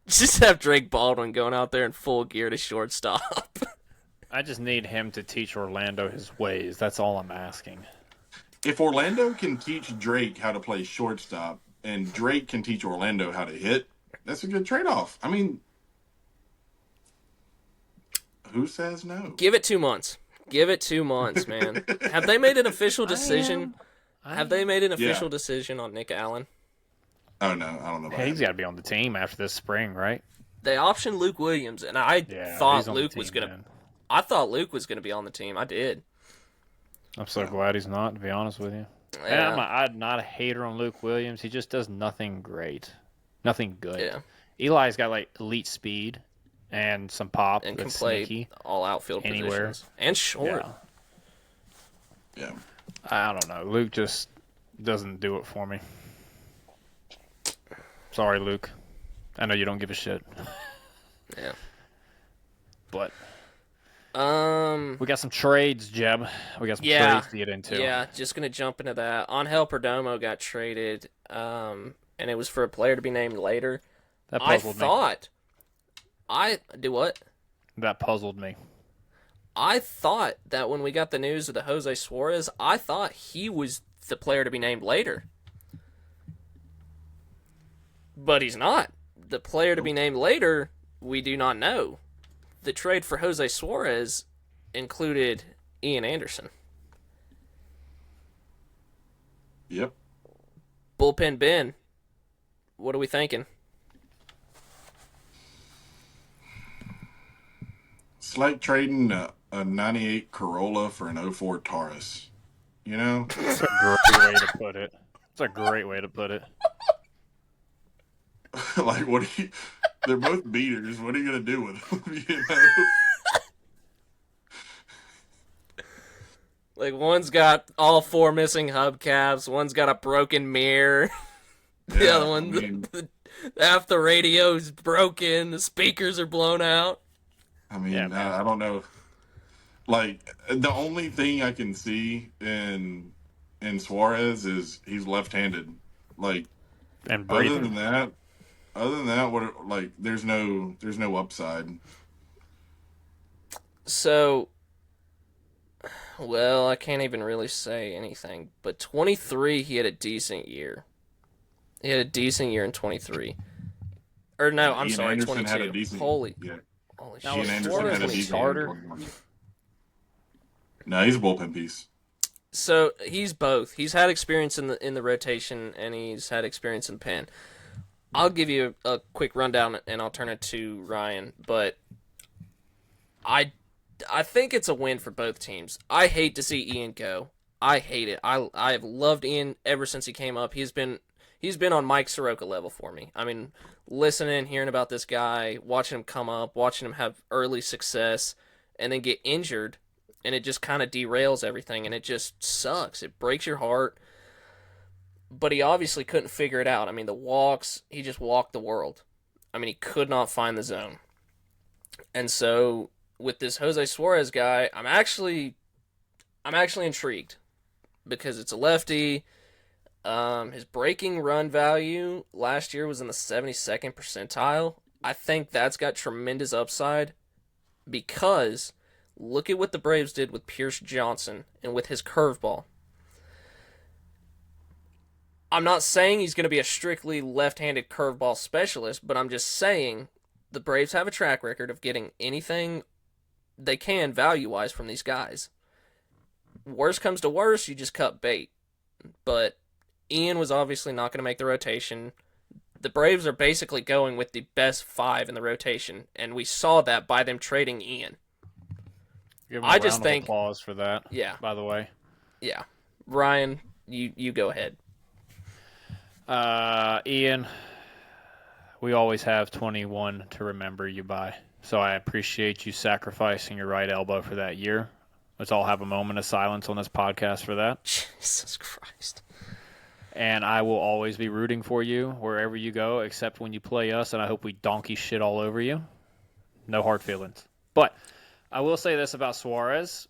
Speaker 1: Just have Drake Baldwin going out there in full gear to shortstop.
Speaker 3: I just need him to teach Orlando his ways. That's all I'm asking.
Speaker 2: If Orlando can teach Drake how to play shortstop and Drake can teach Orlando how to hit, that's a good trade-off. I mean, who says no?
Speaker 1: Give it 2 months. Give it 2 months, man. Have they made an official decision? Have they made an official decision on Nick Allen?
Speaker 2: Oh, no, I don't know about
Speaker 3: Hey, he's
Speaker 2: that.
Speaker 3: got to be on the team after this spring, right?
Speaker 1: They optioned Luke Williams, and I
Speaker 3: Yeah,
Speaker 1: thought
Speaker 3: he's on the
Speaker 1: Luke was
Speaker 3: team,
Speaker 1: gonna.
Speaker 3: man.
Speaker 1: I thought Luke was gonna be on the team. I did.
Speaker 3: I'm so glad he's not, to be honest with you.
Speaker 1: Yeah.
Speaker 3: And I'm not a hater on Luke Williams. He just does nothing great. Nothing good.
Speaker 1: Yeah.
Speaker 3: Eli's got, like, elite speed and some pop
Speaker 1: And can
Speaker 3: that's
Speaker 1: play
Speaker 3: sneaky.
Speaker 1: all outfield
Speaker 3: Anywhere.
Speaker 1: positions and short.
Speaker 3: Yeah.
Speaker 2: Yeah.
Speaker 3: I don't know. Luke just doesn't do it for me. Sorry, Luke. I know you don't give a shit.
Speaker 1: Yeah.
Speaker 3: But we got some trades, Jeb. We got some
Speaker 1: Yeah.
Speaker 3: trades to get into.
Speaker 1: Yeah, just gonna jump into that. Angel Perdomo got traded, and it was for a player to be named later.
Speaker 3: That
Speaker 1: I
Speaker 3: puzzled me.
Speaker 1: thought I do what?
Speaker 3: That puzzled me.
Speaker 1: I thought that when we got the news of the Jose Suarez, I thought he was the player to be named later. But he's not. The player to be named later, we do not know. The trade for Jose Suarez included Ian Anderson.
Speaker 2: Yep.
Speaker 1: Bullpen Ben, what are we thinking?
Speaker 2: It's like trading a 98 Corolla for an '04 Taurus. You know?
Speaker 3: That's a great way to put it. That's a great way to put it.
Speaker 2: Like, what do you. They're both beaters. What are you going to do with them? You know?
Speaker 1: Like, one's got all four missing hubcaps, one's got a broken mirror. The
Speaker 2: Yeah,
Speaker 1: other one,
Speaker 2: I mean,
Speaker 1: half the radio's broken, the speakers are blown out.
Speaker 3: Yeah, man.
Speaker 2: I don't know. Like, the only thing I can see in Suarez is he's left-handed. Like,
Speaker 3: And
Speaker 2: other
Speaker 3: breathing.
Speaker 2: than that, what like there's no upside.
Speaker 1: So, well, I can't even really say anything. But 23, he had a decent year. He had a decent year in 23. Or no, I'm
Speaker 2: Ian
Speaker 1: sorry,
Speaker 2: Anderson
Speaker 1: 22.
Speaker 2: had a decent.
Speaker 1: Holy
Speaker 2: Yeah,
Speaker 3: Now,
Speaker 1: shit.
Speaker 3: was
Speaker 2: Ian Anderson
Speaker 3: Suarez
Speaker 2: had a
Speaker 3: a
Speaker 2: decent
Speaker 3: starter?
Speaker 2: 21. No, he's a bullpen piece.
Speaker 1: So he's both. He's had experience in the rotation, and he's had experience in pen. I'll give you a quick rundown, and I'll turn it to Ryan. But I think it's a win for both teams. I hate to see Ian go. I hate it. I have loved Ian ever since he came up. He's been on Mike Soroka level for me. I mean, listening, hearing about this guy, watching him come up, watching him have early success, and then get injured, and it just kind of derails everything, and it just sucks. It breaks your heart. But he obviously couldn't figure it out. I mean, the walks, he just walked the world. I mean, he could not find the zone. And so with this Jose Suarez guy, I'm actually intrigued because it's a lefty. His breaking run value last year was in the 72nd percentile. I think that's got tremendous upside because look at what the Braves did with Pierce Johnson and with his curveball. I'm not saying he's going to be a strictly left-handed curveball specialist, but I'm just saying the Braves have a track record of getting anything they can value-wise from these guys. Worst comes to worst, you just cut bait. But Ian was obviously not going to make the rotation. The Braves are basically going with the best five in the rotation, and we saw that by them trading Ian.
Speaker 3: Give him a
Speaker 1: I just
Speaker 3: round of
Speaker 1: think,
Speaker 3: applause for that.
Speaker 1: yeah,
Speaker 3: By the way,
Speaker 1: yeah. Ryan, you go ahead.
Speaker 3: Ian, we always have 21 to remember you by. So I appreciate you sacrificing your right elbow for that year. Let's all have a moment of silence on this podcast for that.
Speaker 1: Jesus Christ.
Speaker 3: And I will always be rooting for you wherever you go, except when you play us, and I hope we donkey shit all over you. No hard feelings. But I will say this about Suarez.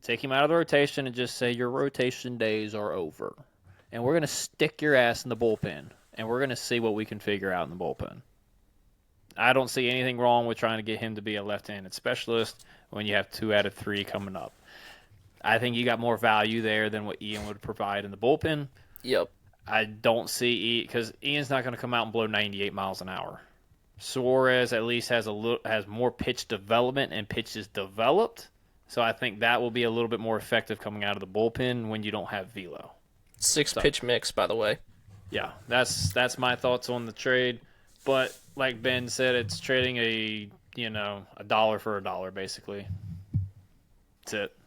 Speaker 3: Take him out of the rotation and just say your rotation days are over. And we're going to stick your ass in the bullpen, and we're going to see what we can figure out in the bullpen. I don't see anything wrong with trying to get him to be a left-handed specialist when you have 2 out of 3 coming up. I think you got more value there than what Ian would provide in the bullpen.
Speaker 1: Yep.
Speaker 3: I don't see because Ian's not going to come out and blow 98 miles an hour. Suarez at least has more pitch development and pitches developed, so I think that will be a little bit more effective coming out of the bullpen when you don't have velo.
Speaker 1: 6-pitch mix, by the way.
Speaker 3: Yeah, that's my thoughts on the trade. But like Ben said, it's trading a dollar for a dollar basically. That's it.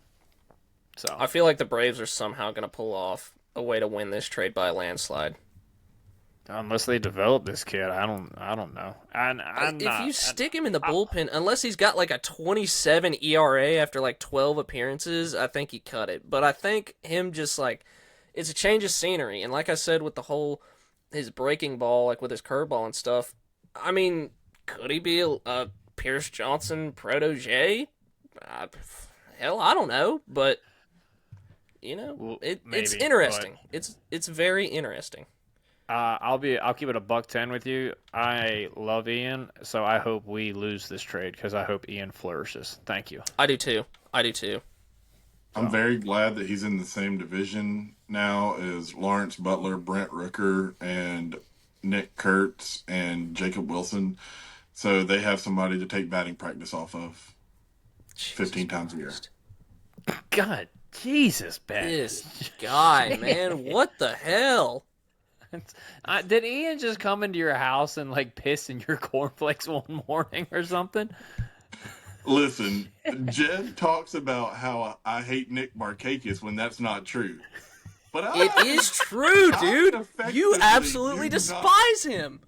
Speaker 3: So
Speaker 1: I feel like the Braves are somehow going to pull off a way to win this trade by a landslide.
Speaker 3: unless they develop this kid, I don't know.
Speaker 1: If you stick him in the bullpen, unless he's got like a 27 ERA after like 12 appearances, I think he cut it. But I think him just like it's a change of scenery, and like I said with the whole his breaking ball, like with his curveball and stuff. I mean, could he be a Pierce Johnson protege? Hell, I don't know, but you know,
Speaker 3: Well,
Speaker 1: it's
Speaker 3: maybe,
Speaker 1: interesting. It's very interesting.
Speaker 3: I'll keep it a $110 with you. I love Ian, so I hope we lose this trade because I hope Ian flourishes. Thank you.
Speaker 1: I do too. I do too.
Speaker 2: I'm
Speaker 3: So,
Speaker 2: very glad that he's in the same division now as Lawrence Butler, Brent Rooker, and Nick Kurtz and Jacob Wilson. So they have somebody to take batting practice off of 15 times a year.
Speaker 3: God, Jesus, Ben.
Speaker 1: This guy, man, what the hell?
Speaker 3: Did Ian just come into your house and like piss in your cornflakes one morning or something?
Speaker 2: Listen, Jed talks about how I hate Nick Markakis when that's not true. But
Speaker 1: It is true, dude. You
Speaker 2: effectively
Speaker 1: absolutely
Speaker 2: do
Speaker 1: despise him.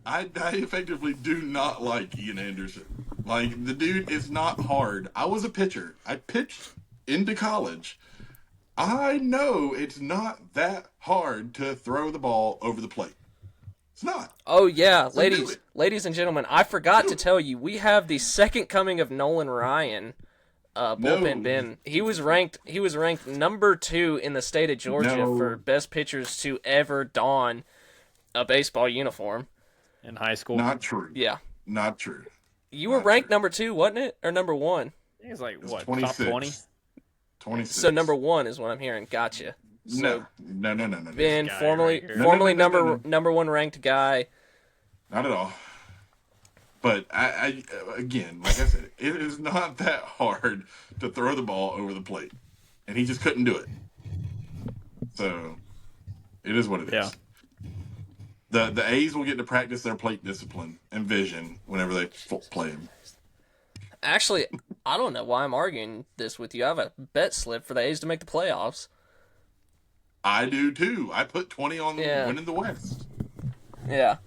Speaker 2: I effectively do not like Ian Anderson. Like, the dude is not hard. I was a pitcher. I pitched into college. I know it's not that hard to throw the ball over the plate. It's not.
Speaker 1: Oh yeah,
Speaker 2: So do
Speaker 1: ladies,
Speaker 2: it.
Speaker 1: ladies and gentlemen, I forgot to tell you, we have the second coming of Nolan Ryan, bullpen
Speaker 2: No.
Speaker 1: Ben. He was ranked number 2 in the state of Georgia
Speaker 2: No.
Speaker 1: for best pitchers to ever don a baseball uniform.
Speaker 3: In high school,
Speaker 2: Not true.
Speaker 1: Yeah,
Speaker 2: Not true.
Speaker 1: you were
Speaker 2: Not
Speaker 1: ranked
Speaker 2: true.
Speaker 1: number 2, wasn't it, or number 1?
Speaker 3: he's like
Speaker 2: It's
Speaker 3: what, top
Speaker 2: 26.
Speaker 3: 20?
Speaker 2: 26.
Speaker 1: So number 1 is what I'm hearing. Gotcha.
Speaker 2: No.
Speaker 1: So
Speaker 2: No.
Speaker 1: Ben,
Speaker 3: guy
Speaker 1: formerly
Speaker 3: right here.
Speaker 1: formerly
Speaker 2: No.
Speaker 1: number 1 ranked guy.
Speaker 2: Not at all. But I again, like I said, it is not that hard to throw the ball over the plate, and he just couldn't do it. So it is what it is.
Speaker 3: Yeah.
Speaker 2: The A's will get to practice their plate discipline and vision whenever they play him.
Speaker 1: Actually, I don't know why I'm arguing this with you. I have a bet slip for the A's to make the playoffs.
Speaker 2: I do too. I put 20 on them
Speaker 1: Yeah.
Speaker 2: winning the West.
Speaker 1: Yeah.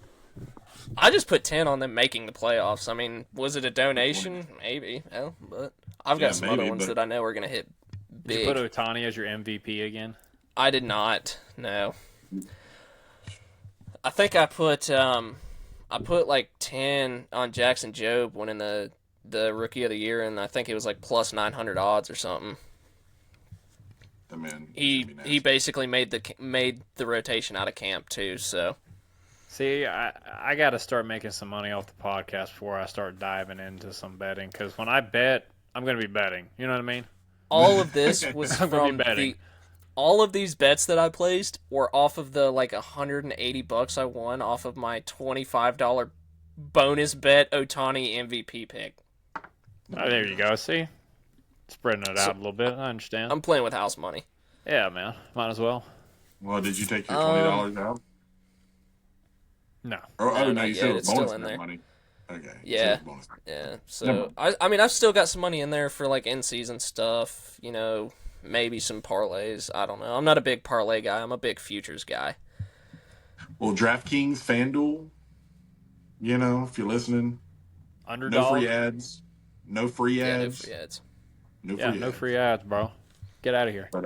Speaker 1: I just put 10 on them making the playoffs. I mean, was it a donation? Maybe. Well, but I've got
Speaker 2: Yeah,
Speaker 1: some
Speaker 2: maybe,
Speaker 1: other ones
Speaker 2: but-
Speaker 1: that I know are going to hit
Speaker 3: Did you
Speaker 1: big.
Speaker 3: put Otani as your MVP again?
Speaker 1: I did not. No. I think I put like 10 on Jackson Jobe winning the rookie of the year, and I think it was like plus 900 odds or something.
Speaker 2: I mean,
Speaker 1: He basically made the rotation out of camp too. So
Speaker 3: See, I got to start making some money off the podcast before I start diving into some betting. Because when I bet, I'm going to be betting. You know what I mean?
Speaker 1: all of this was
Speaker 3: I'm gonna be
Speaker 1: from
Speaker 3: betting.
Speaker 1: all of these bets that I placed were off of the like $180 I won off of my $25 bonus bet Otani MVP pick.
Speaker 3: Oh, there you go. See? Spreading it out a little bit. I understand.
Speaker 1: I'm playing with house money.
Speaker 3: Yeah, man. Might as well.
Speaker 2: Well, did you take your $20 out?
Speaker 3: No.
Speaker 2: Oh,
Speaker 1: No,
Speaker 2: no,
Speaker 1: not
Speaker 2: you
Speaker 1: yet.
Speaker 2: still have
Speaker 1: It's still
Speaker 2: bonus
Speaker 1: in
Speaker 2: bet
Speaker 1: there.
Speaker 2: money. Okay.
Speaker 1: Yeah.
Speaker 2: So bonus.
Speaker 1: Yeah,
Speaker 2: Never
Speaker 1: so I mean I've still got some money in there for like in season stuff, you know, maybe some parlays. I don't know. I'm not a big parlay guy. I'm a big futures guy.
Speaker 2: Well, DraftKings, FanDuel, you know, if you're listening,
Speaker 3: Underdog.
Speaker 2: no free ads. No free
Speaker 1: Yeah, no
Speaker 2: ads.
Speaker 1: free ads.
Speaker 2: No
Speaker 3: Yeah,
Speaker 2: free
Speaker 3: no
Speaker 2: ads.
Speaker 3: free ads, bro. Get out of here.
Speaker 2: But,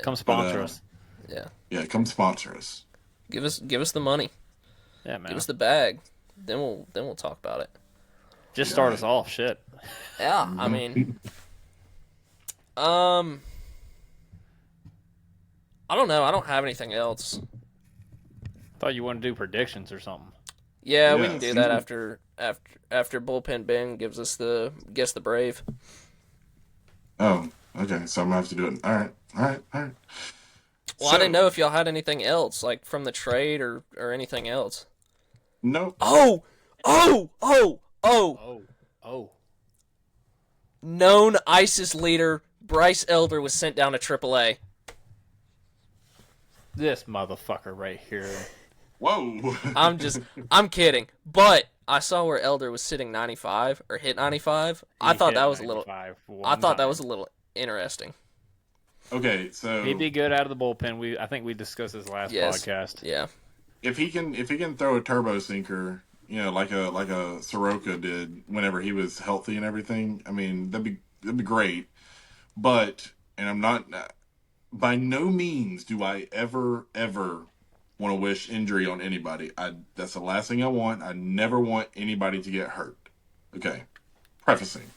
Speaker 3: Come sponsor us.
Speaker 1: Yeah,
Speaker 2: yeah, come sponsor us.
Speaker 1: give us the money.
Speaker 3: Yeah, man.
Speaker 1: Give us the bag. Then we'll talk about it.
Speaker 3: Just start us off. Shit.
Speaker 1: Yeah, I mean, I don't know. I don't have anything else.
Speaker 3: Thought you wanted to do predictions or something.
Speaker 1: Yeah, we
Speaker 2: Yeah,
Speaker 1: can do
Speaker 2: see?
Speaker 1: that after bullpen Ben gives us the guess the Brave.
Speaker 2: Oh, okay. So I'm gonna have to do it. All right.
Speaker 1: Well,
Speaker 2: So-
Speaker 1: I didn't know if y'all had anything else like from the trade or anything else.
Speaker 2: Nope.
Speaker 1: Oh.
Speaker 3: Oh.
Speaker 1: Known ISIS leader Bryce Elder was sent down to AAA.
Speaker 3: This motherfucker right here.
Speaker 2: Whoa.
Speaker 1: I'm kidding. But I saw where Elder was sitting 95 or hit 95. I thought that was a little interesting.
Speaker 2: Okay, so
Speaker 3: He'd be good out of the bullpen. I think we discussed this last
Speaker 1: Yes.
Speaker 3: podcast.
Speaker 1: Yeah.
Speaker 2: if he can throw a turbo sinker, you know, like a Soroka did whenever he was healthy and everything, I mean, that'd be great. But I'm not by no means do I ever want to wish injury on anybody. That's the last thing I want. I never want anybody to get hurt. Okay. Prefacing.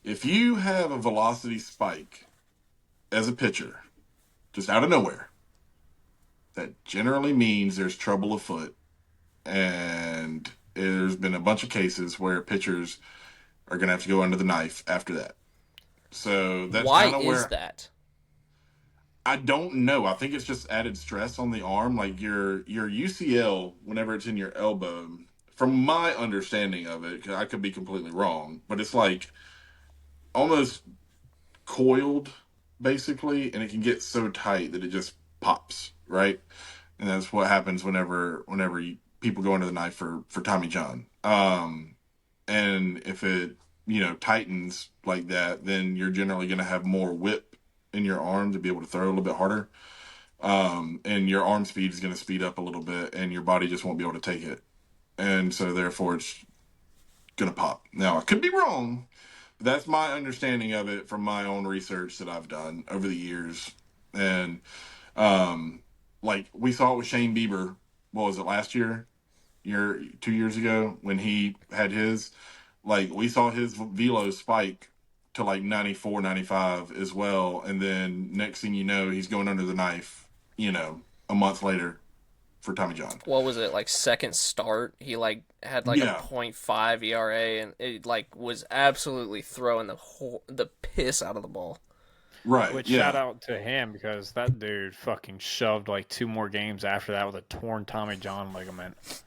Speaker 2: If you have a velocity spike as a pitcher, just out of nowhere, that generally means there's trouble afoot. And there's been a bunch of cases where pitchers are going to have to go under the knife after that. So that's
Speaker 1: Why
Speaker 2: kind of
Speaker 1: is
Speaker 2: where
Speaker 1: that?
Speaker 2: I don't know. I think it's just added stress on the arm. Like your UCL, whenever it's in your elbow, from my understanding of it, 'cause I could be completely wrong, but it's like almost coiled, basically, and it can get so tight that it just pops, right? And that's what happens whenever people go under the knife for Tommy John. And if it tightens like that, then you're generally going to have more whip in your arm to be able to throw a little bit harder. And your arm speed is going to speed up a little bit, and your body just won't be able to take it. And so therefore, it's going to pop. Now, I could be wrong. But that's my understanding of it from my own research that I've done over the years. And like we saw it with Shane Bieber. What was it, last year? 2 years ago when he had his, like we saw his velo spike to like 94, 95 as well. And then next thing you know, he's going under the knife, a month later for Tommy John.
Speaker 1: What was it, like second start? He like had like
Speaker 2: Yeah.
Speaker 1: a .5 ERA and it like was absolutely throwing the piss out of the ball.
Speaker 2: Right.
Speaker 3: Which
Speaker 2: yeah.
Speaker 3: shout out to him because that dude fucking shoved like 2 more games after that with a torn Tommy John ligament.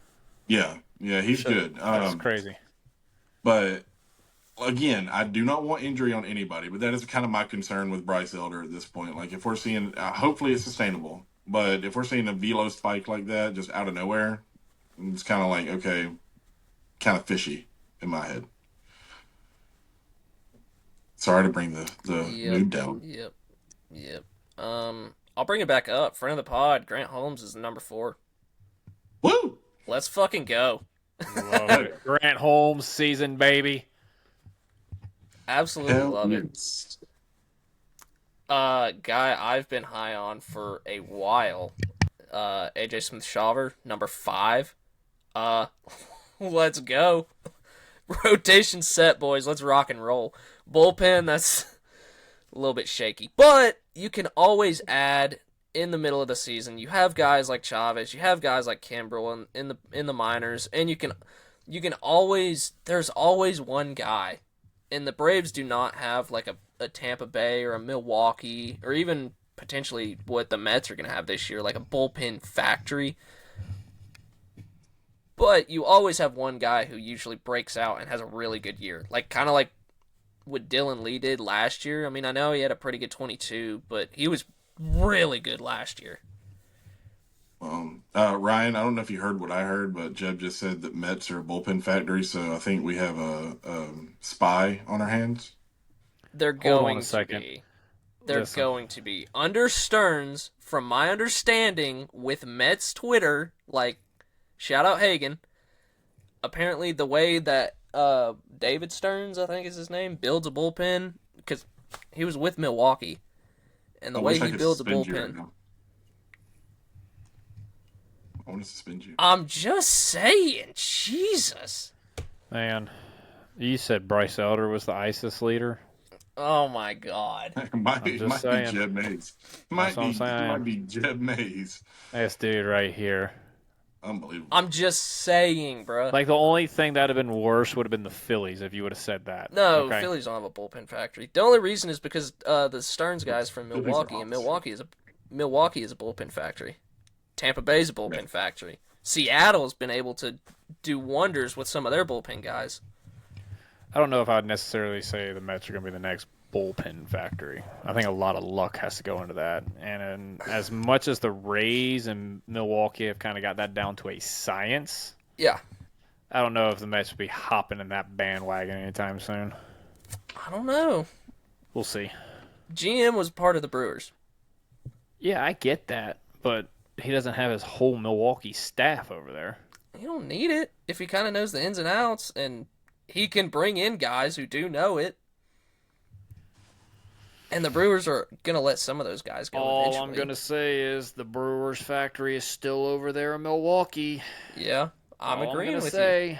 Speaker 2: Yeah. Yeah. He's good.
Speaker 3: That's crazy.
Speaker 2: But again, I do not want injury on anybody, but that is kind of my concern with Bryce Elder at this point. Like if we're seeing, hopefully it's sustainable, but if we're seeing a velo spike like that just out of nowhere, it's kind of like, okay, kind of fishy in my head. Sorry to bring the mood down.
Speaker 1: Yep. I'll bring it back up. Friend of the pod, Grant Holmes is number 4.
Speaker 2: Woo!
Speaker 1: Let's fucking go.
Speaker 3: Love it. Grant Holmes season, baby.
Speaker 1: Absolutely
Speaker 2: Hell
Speaker 1: love it.
Speaker 2: yes.
Speaker 1: Guy I've been high on for a while. AJ Smith-Shawver, number 5. Let's go. Rotation set, boys. Let's rock and roll. Bullpen, that's a little bit shaky. But you can always add in the middle of the season. You have guys like Chavez, you have guys like Kimbrel in the minors, and you can always, there's always one guy. And the Braves do not have like a Tampa Bay or a Milwaukee or even potentially what the Mets are going to have this year, like a bullpen factory. But you always have one guy who usually breaks out and has a really good year. Like kind of like what Dylan Lee did last year. I mean, I know he had a pretty good 22, but he was really good last year.
Speaker 2: Ryan, I don't know if you heard what I heard, but Jeb just said that Mets are a bullpen factory, so I think we have a spy on our hands.
Speaker 1: They're
Speaker 3: Hold on
Speaker 1: going
Speaker 3: a
Speaker 1: to
Speaker 3: second.
Speaker 1: be. They're
Speaker 3: Listen.
Speaker 1: going to be. Under Stearns, from my understanding, with Mets Twitter, like, shout out Hagen, apparently the way that David Stearns, I think is his name, builds a bullpen, because he was with Milwaukee, and the
Speaker 2: I
Speaker 1: way
Speaker 2: wish I
Speaker 1: he
Speaker 2: could
Speaker 1: builds a
Speaker 2: suspend you right
Speaker 1: bullpen.
Speaker 2: now. I want to suspend you.
Speaker 1: I'm just saying, Jesus.
Speaker 3: Man, you said Bryce Elder was the ISIS leader.
Speaker 1: Oh my God.
Speaker 2: might be
Speaker 3: just saying.
Speaker 2: Jeb Mays.
Speaker 3: That's what I'm saying.
Speaker 2: Might be Jeb Mays.
Speaker 3: This dude right here.
Speaker 2: Unbelievable.
Speaker 1: I'm just saying, bro.
Speaker 3: Like, the only thing that would have been worse would have been the Phillies if you would have said that.
Speaker 1: No,
Speaker 3: Okay?
Speaker 1: Phillies don't have a bullpen factory. The only reason is because the Stearns guys from
Speaker 2: Phillies are
Speaker 1: Milwaukee, and Milwaukee is a bullpen factory. Tampa Bay's a bullpen factory. Seattle's been able to do wonders with some of their bullpen guys.
Speaker 3: I don't know if I would necessarily say the Mets are going to be the next bullpen factory. I think a lot of luck has to go into that. And as much as the Rays and Milwaukee have kind of got that down to a science,
Speaker 1: Yeah.
Speaker 3: I don't know if the Mets will be hopping in that bandwagon anytime soon.
Speaker 1: I don't know.
Speaker 3: We'll see.
Speaker 1: GM was part of the Brewers.
Speaker 3: Yeah, I get that, but he doesn't have his whole Milwaukee staff over there.
Speaker 1: You don't need it if he kind of knows the ins and outs, and he can bring in guys who do know it. And the Brewers are going to let some of those guys go
Speaker 3: All
Speaker 1: eventually.
Speaker 3: I'm going to say is the Brewers factory is still over there in Milwaukee.
Speaker 1: Yeah, I'm
Speaker 3: All
Speaker 1: agreeing
Speaker 3: gonna
Speaker 1: with
Speaker 3: say.
Speaker 1: you.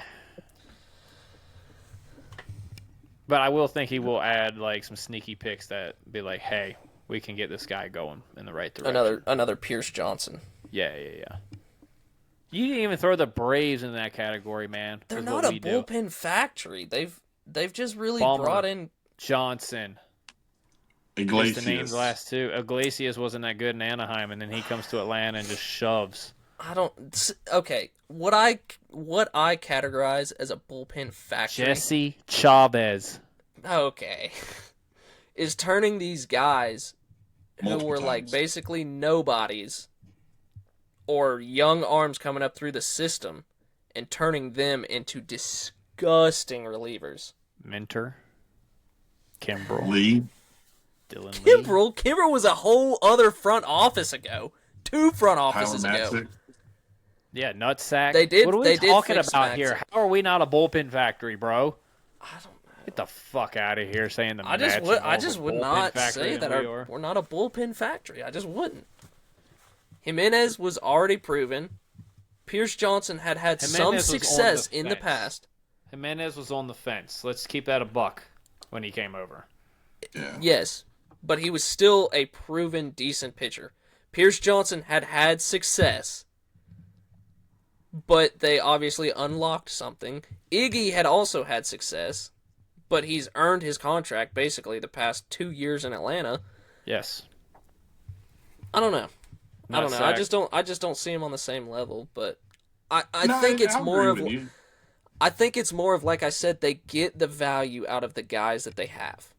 Speaker 3: But I will think he will add like some sneaky picks that be like, hey, we can get this guy going in the right direction.
Speaker 1: Another Pierce Johnson.
Speaker 3: Yeah. You didn't even throw the Braves in that category, man.
Speaker 1: They're
Speaker 3: With
Speaker 1: not
Speaker 3: what
Speaker 1: a
Speaker 3: we do.
Speaker 1: bullpen factory. They've just really
Speaker 3: Bummer.
Speaker 1: brought in.
Speaker 3: Johnson. Just to name the
Speaker 2: Iglesias.
Speaker 3: last two. Iglesias wasn't that good in Anaheim, and then he comes to Atlanta and just shoves.
Speaker 1: I don't. Okay, what I categorize as a bullpen factory.
Speaker 3: Jesse Chavez.
Speaker 1: Okay, is turning these guys who
Speaker 2: Multiple
Speaker 1: were like
Speaker 2: times.
Speaker 1: basically nobodies or young arms coming up through the system and turning them into disgusting relievers.
Speaker 3: Minter. Kimbrel.
Speaker 2: Lee.
Speaker 3: Dylan Lee.
Speaker 1: Kimbrel was a whole other front office ago. 2 front
Speaker 2: Tyler
Speaker 1: offices ago.
Speaker 2: Matzik.
Speaker 3: Yeah, nutsack.
Speaker 1: They did-
Speaker 3: What are we
Speaker 1: they did
Speaker 3: talking
Speaker 1: fix
Speaker 3: about here?
Speaker 1: Matzik.
Speaker 3: How are we not a bullpen factory, bro?
Speaker 1: I don't know.
Speaker 3: Get the fuck out of here saying the
Speaker 1: I just
Speaker 3: Mets
Speaker 1: would.
Speaker 3: are more
Speaker 1: I
Speaker 3: of a
Speaker 1: just would
Speaker 3: bullpen
Speaker 1: not
Speaker 3: factory
Speaker 1: say
Speaker 3: than
Speaker 1: that
Speaker 3: we are.
Speaker 1: we're not a bullpen factory. I just wouldn't. Jimenez was already proven. Pierce Johnson had
Speaker 3: Jimenez
Speaker 1: some
Speaker 3: was on
Speaker 1: success
Speaker 3: the
Speaker 1: in the
Speaker 3: fence.
Speaker 1: past.
Speaker 3: Jimenez was on the fence. Let's keep that a buck when he came over.
Speaker 2: Yeah.
Speaker 1: Yes, but he was still a proven decent pitcher. Pierce Johnson had success, but they obviously unlocked something. Iggy had also had success, but he's earned his contract basically the past 2 years in Atlanta.
Speaker 3: Yes.
Speaker 1: I don't know. I don't know.
Speaker 3: Nutsack.
Speaker 1: I just don't see him on the same level, but I
Speaker 2: No,
Speaker 1: think it's
Speaker 2: I'll
Speaker 1: more
Speaker 2: agree
Speaker 1: of
Speaker 2: with you.
Speaker 1: I think it's more of like I said, they get the value out of the guys that they have.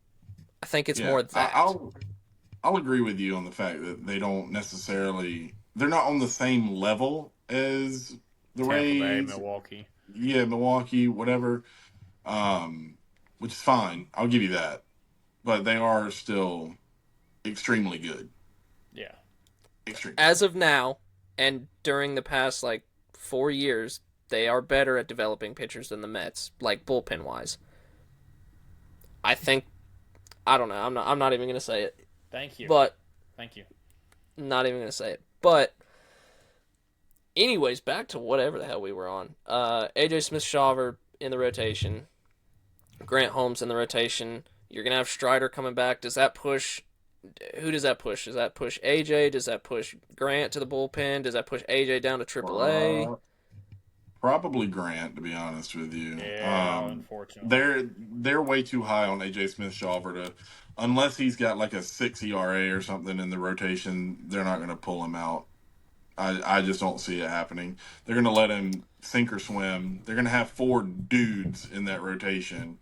Speaker 1: I think it's more that.
Speaker 2: I'll agree with you on the fact that they don't necessarily they're not on the same level as the
Speaker 3: Tampa Bay,
Speaker 2: Rays.
Speaker 3: Milwaukee.
Speaker 2: Yeah, Milwaukee, whatever. Which is fine. I'll give you that. But they are still extremely good.
Speaker 3: Yeah.
Speaker 2: Extreme.
Speaker 1: As of now, and during the past like 4 years, they are better at developing pitchers than the Mets, like bullpen wise. I think. I don't know. I'm not even gonna say it.
Speaker 3: Thank you.
Speaker 1: But
Speaker 3: Thank you.
Speaker 1: not even gonna say it. But anyways, back to whatever the hell we were on. AJ Smith-Shawver in the rotation. Grant Holmes in the rotation. You're gonna have Strider coming back. Does that push? Who does that push? Does that push AJ? Does that push Grant to the bullpen? Does that push AJ down to AAA?
Speaker 2: Probably Grant, to be honest with you.
Speaker 3: Yeah, unfortunately.
Speaker 2: They're way too high on AJ Smith-Shawver to, unless he's got like a 6 ERA or something in the rotation, they're not going to pull him out. I just don't see it happening. They're going to let him sink or swim. They're going to have 4 dudes in that rotation,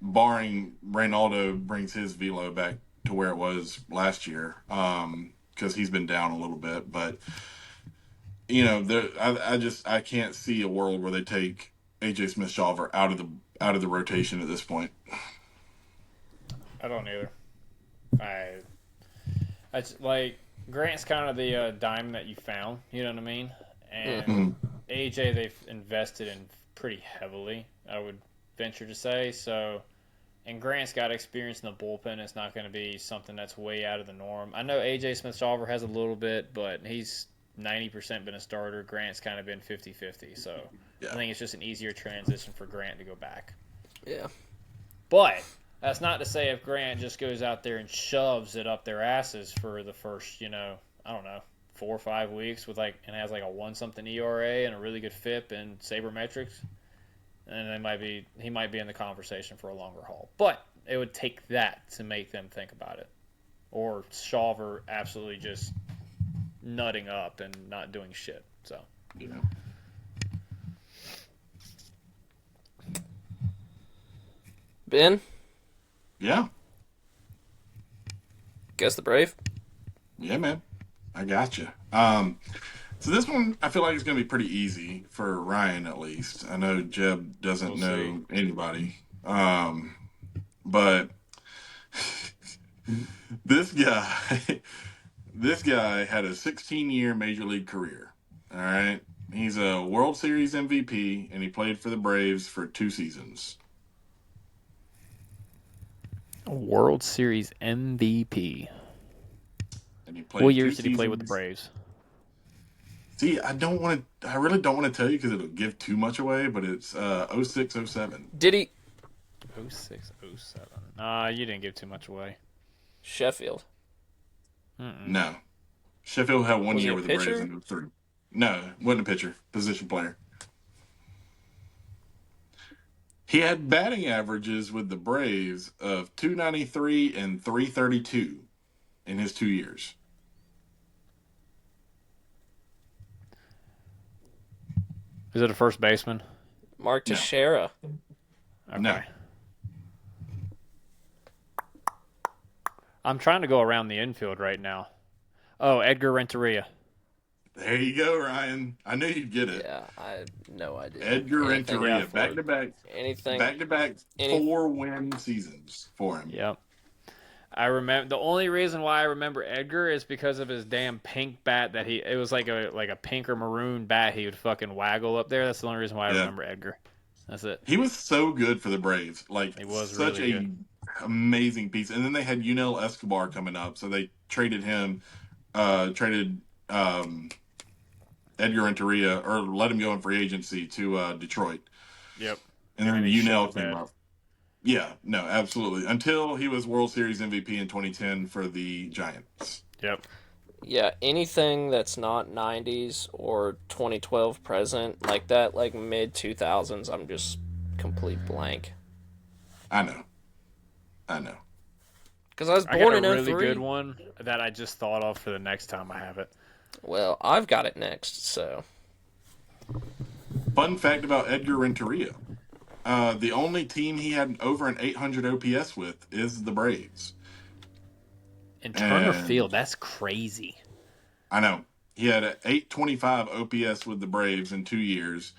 Speaker 2: barring Reynaldo brings his velo back to where it was last year, because he's been down a little bit, but. You know, I can't see a world where they take AJ Smith-Shawver out of the rotation at this point.
Speaker 3: I don't either. I like Grant's kind of the diamond that you found. You know what I mean? And AJ they've invested in pretty heavily. I would venture to say so. And Grant's got experience in the bullpen. It's not going to be something that's way out of the norm. I know AJ Smith-Shawver has a little bit, but he's 90% been a starter. Grant's kind of been 50-50. So
Speaker 2: Yeah.
Speaker 3: I think it's just an easier transition for Grant to go back.
Speaker 1: Yeah.
Speaker 3: But that's not to say if Grant just goes out there and shoves it up their asses for the first, I don't know, 4 or 5 weeks and has like a 1-something ERA and a really good FIP and sabermetrics, and he might be in the conversation for a longer haul. But it would take that to make them think about it. Or Shawver absolutely just nutting up and not doing shit. So
Speaker 2: You know.
Speaker 1: Ben,
Speaker 2: Yeah.
Speaker 1: guess the Brave.
Speaker 2: Yeah, man. I got you. So this one, I feel like it's going to be pretty easy for Ryan, at least. I know Jeb doesn't know anybody. But this guy, this guy had a 16-year major league career. All right. He's a World Series MVP, and he played for the Braves for 2 seasons.
Speaker 3: World Series MVP.
Speaker 2: And he played
Speaker 3: What
Speaker 2: 2
Speaker 3: years did he play with the
Speaker 2: seasons.
Speaker 3: Braves?
Speaker 2: See, I really don't want to tell you because it'll give too much away, but it's 06, 07.
Speaker 1: Did he?
Speaker 3: 06, 07. You didn't give too much away.
Speaker 1: Sheffield.
Speaker 2: No. Sheffield had one
Speaker 1: Was he
Speaker 2: year
Speaker 1: a
Speaker 2: with the Braves
Speaker 1: pitcher?
Speaker 2: and it was 3. No, wasn't a pitcher, position player. He had batting averages with the Braves of 293 and 332 in his 2 years.
Speaker 3: Is it a first baseman?
Speaker 1: Mark
Speaker 2: No,
Speaker 1: Teixeira.
Speaker 3: Okay.
Speaker 2: no.
Speaker 3: I'm trying to go around the infield right now. Oh, Edgar Renteria.
Speaker 2: There you go, Ryan. I knew you'd get it.
Speaker 1: Yeah, I have no idea.
Speaker 2: Edgar
Speaker 1: Anything
Speaker 3: Yeah.
Speaker 2: Renteria,
Speaker 1: before anything,
Speaker 2: back to back
Speaker 1: any
Speaker 2: 4-win seasons for him.
Speaker 3: Yep. I remember the only reason why I remember Edgar is because of his damn pink bat that it was like a pink or maroon bat he would fucking waggle up there. That's the only reason why I
Speaker 2: Yeah.
Speaker 3: remember Edgar. That's it.
Speaker 2: He was so good for the Braves. Like,
Speaker 3: He was
Speaker 2: such
Speaker 3: really
Speaker 2: a
Speaker 3: good.
Speaker 2: amazing piece. And then they had Yunel Escobar coming up, so they traded him, traded Edgar Renteria, or let him go in free agency to Detroit.
Speaker 3: Yep.
Speaker 2: And then
Speaker 3: he shit
Speaker 2: Yunel
Speaker 3: his
Speaker 2: came
Speaker 3: head.
Speaker 2: up. Yeah, no, absolutely. Until he was World Series MVP in 2010 for the Giants.
Speaker 3: Yep.
Speaker 1: yeah, anything that's not 90s or 2012 present like that, like mid 2000s, I'm just complete blank.
Speaker 2: I know.
Speaker 1: Because I was
Speaker 3: I
Speaker 1: born
Speaker 3: got
Speaker 1: in
Speaker 3: a really
Speaker 1: 03.
Speaker 3: good one that I just thought of for the next time I have it.
Speaker 1: Well, I've got it next, so.
Speaker 2: Fun fact about Edgar Renteria. The only team he had over an 800 OPS with is the Braves.
Speaker 3: And Turner
Speaker 2: And
Speaker 3: Field, that's crazy.
Speaker 2: I know. He had an 825 OPS with the Braves in 2 years.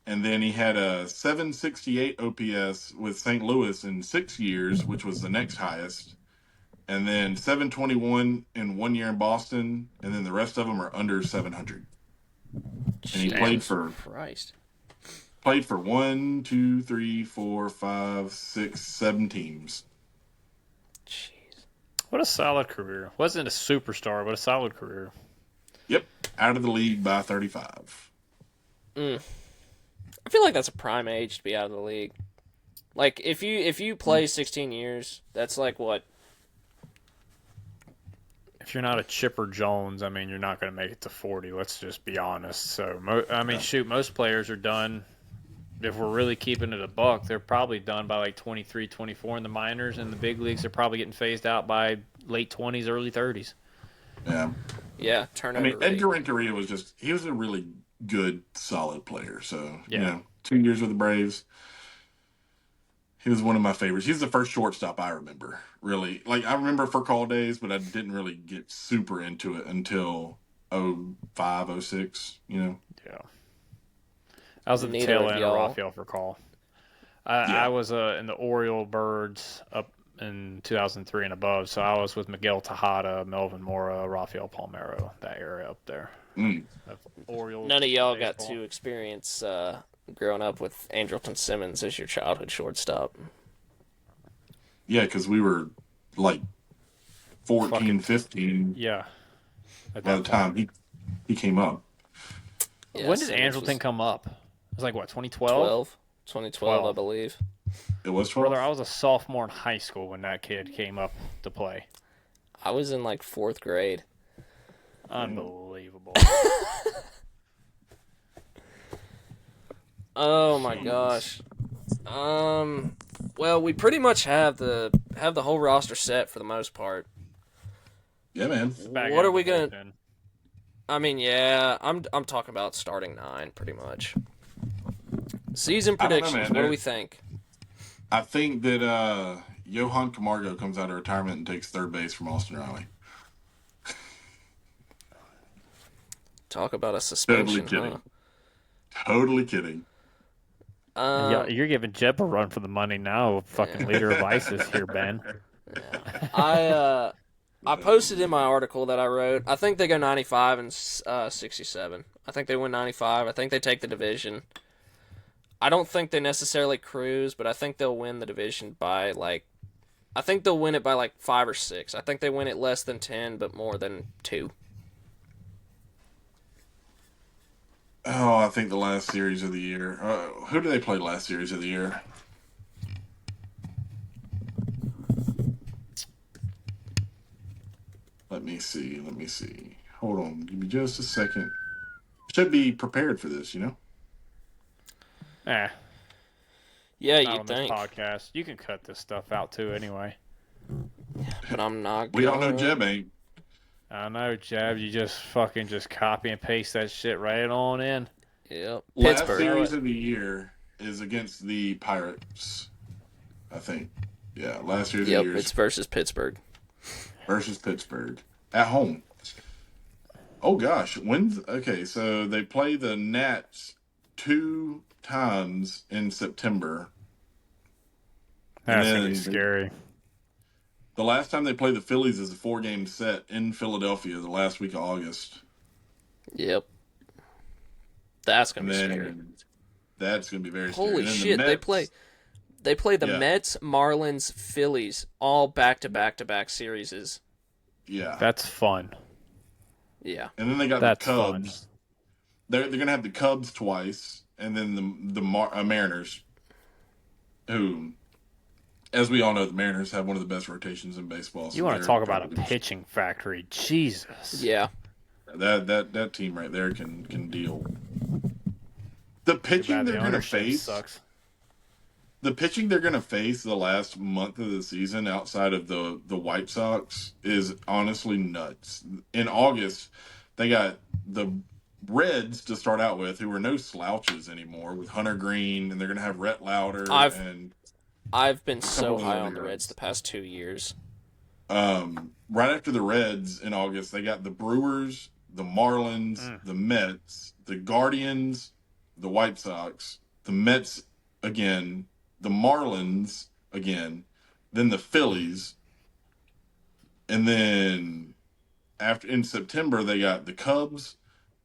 Speaker 2: And then he had a 768 OPS with St. Louis in 6 years, which was the next highest. And then 721 in 1 year in Boston. And then the rest of them are under 700. And he played
Speaker 1: Jesus Christ.
Speaker 2: for 1, 2, 3, 4, 5, 6, 7 teams.
Speaker 1: Jeez.
Speaker 3: What a solid career. Wasn't a superstar, but a solid career.
Speaker 2: Yep, out of the league by 35.
Speaker 1: I feel like that's a prime age to be out of the league. Like if you play 16 years, that's like what?
Speaker 3: If you're not a Chipper Jones, I mean, you're not going to make it to 40. Let's just be honest. So, most players are done. If we're really keeping it a buck, they're probably done by like 23, 24 in the minors, and the big leagues are probably getting phased out by late 20s, early 30s.
Speaker 2: Yeah.
Speaker 1: Yeah,
Speaker 2: I
Speaker 1: turnover
Speaker 2: mean,
Speaker 1: rate.
Speaker 2: Edgar Renteria he was a really good, solid player. So,
Speaker 3: Yeah.
Speaker 2: 2 years with the Braves. He was one of my favorites. He's the first shortstop I remember, really. Like, I remember for call days, but I didn't really get super into it until 05, 06,
Speaker 3: Yeah. I was at the
Speaker 1: Neither
Speaker 3: tail
Speaker 1: of
Speaker 3: end of
Speaker 1: y'all.
Speaker 3: Rafael for call.
Speaker 2: Yeah.
Speaker 3: I was in the Oriole Birds up in 2003 and above, so I was with Miguel Tejada, Melvin Mora, Rafael Palmeiro, that area up there. Of Orioles.
Speaker 1: None of y'all got
Speaker 3: baseball.
Speaker 1: to experience growing up with Andrelton Simmons as your childhood shortstop.
Speaker 2: Yeah, because we were like 14,
Speaker 3: Fucking-
Speaker 2: 15
Speaker 3: Yeah. At
Speaker 2: by
Speaker 3: that
Speaker 2: the
Speaker 3: point.
Speaker 2: time he came up.
Speaker 1: Yeah,
Speaker 3: When did
Speaker 1: Simmons
Speaker 3: Andrelton
Speaker 1: was
Speaker 3: come up? It was like, what, 2012?
Speaker 1: 2012, I
Speaker 3: 12.
Speaker 1: believe.
Speaker 2: It was 12.
Speaker 3: Brother, I was a sophomore in high school when that kid came up to play.
Speaker 1: I was in like 4th grade.
Speaker 3: Unbelievable.
Speaker 1: Oh my gosh. Well, we pretty much have the whole roster set for the most part.
Speaker 2: Yeah, man.
Speaker 3: Back
Speaker 1: What
Speaker 3: end
Speaker 1: are
Speaker 3: of
Speaker 1: we
Speaker 3: the
Speaker 1: gonna?
Speaker 3: bullpen.
Speaker 1: I mean, yeah, I'm talking about starting 9 pretty much. Season
Speaker 2: I don't know,
Speaker 1: predictions.
Speaker 2: man.
Speaker 1: What do we think?
Speaker 2: I think that Johan Camargo comes out of retirement and takes third base from Austin Riley.
Speaker 1: Talk about a suspension,
Speaker 2: Totally
Speaker 1: huh?
Speaker 2: kidding. Totally kidding.
Speaker 3: Yeah, you're giving Jeb a run for the money now. Fucking leader of ISIS here, Ben.
Speaker 1: I posted in my article that I wrote. I think they go 95 and 67. I think they win 95. I think they take the division. I don't think they necessarily cruise, but I think they'll win the division by like. I think they'll win it by like 5 or 6. I think they win it less than 10, but more than 2.
Speaker 2: Oh, I think the last series of the year. Who do they play last series of the year? Let me see. Hold on. Give me just a second. Should be prepared for this, you know?
Speaker 3: Eh,
Speaker 1: Yeah,
Speaker 3: not
Speaker 1: you'd
Speaker 3: on this
Speaker 1: think,
Speaker 3: podcast. You can cut this stuff out too, anyway.
Speaker 1: but I'm not
Speaker 2: We all know
Speaker 1: gonna.
Speaker 2: Jeb ain't.
Speaker 3: I know, Jab. You just fucking just copy and paste that shit right on in.
Speaker 1: Yep,
Speaker 2: Last
Speaker 1: Pittsburgh.
Speaker 2: series of the year is against the Pirates, I think. Yeah, last series of the
Speaker 1: Yep,
Speaker 2: year
Speaker 1: it's
Speaker 2: is
Speaker 1: versus Pittsburgh.
Speaker 2: versus Pittsburgh at home. Oh gosh, when's okay? So they play the Nats 2 times in September, and
Speaker 3: That's gonna be
Speaker 2: then
Speaker 3: scary.
Speaker 2: the last time they play the Phillies is a 4-game set in Philadelphia, the last week of August,
Speaker 1: Yep, that's gonna
Speaker 2: and
Speaker 1: be scary.
Speaker 2: then that's going to be very scary.
Speaker 1: Holy
Speaker 2: And then
Speaker 1: shit,
Speaker 2: the Mets,
Speaker 1: they play the
Speaker 2: Yeah.
Speaker 1: Mets, Marlins, Phillies, all back to back to back series.
Speaker 2: yeah,
Speaker 3: That's fun.
Speaker 1: Yeah,
Speaker 2: and then they got
Speaker 3: That's
Speaker 2: the Cubs. They're going to have the Cubs twice, and then the Mariners, who, as we all know, the Mariners have one of the best rotations in baseball. So
Speaker 3: You want
Speaker 2: they're
Speaker 3: to talk about a
Speaker 2: probably-
Speaker 3: pitching factory? Jesus.
Speaker 1: yeah.
Speaker 2: That team right there can deal. The pitching
Speaker 3: Bad,
Speaker 2: they're
Speaker 3: the
Speaker 2: going to
Speaker 3: ownership
Speaker 2: face,
Speaker 3: sucks.
Speaker 2: the pitching they're going to face the last month of the season outside of the White Sox is honestly nuts. In August, they got the Reds to start out with, who are no slouches anymore, with Hunter Green, and they're going to have Rhett Lauder and
Speaker 1: I've been so
Speaker 2: couple of
Speaker 1: high
Speaker 2: other
Speaker 1: on the
Speaker 2: guys.
Speaker 1: Reds the past 2 years.
Speaker 2: right after the Reds in August, they got the Brewers, the Marlins, the Mets, the Guardians, the White Sox, the Mets again, the Marlins again, then the Phillies, and then after in September they got the Cubs,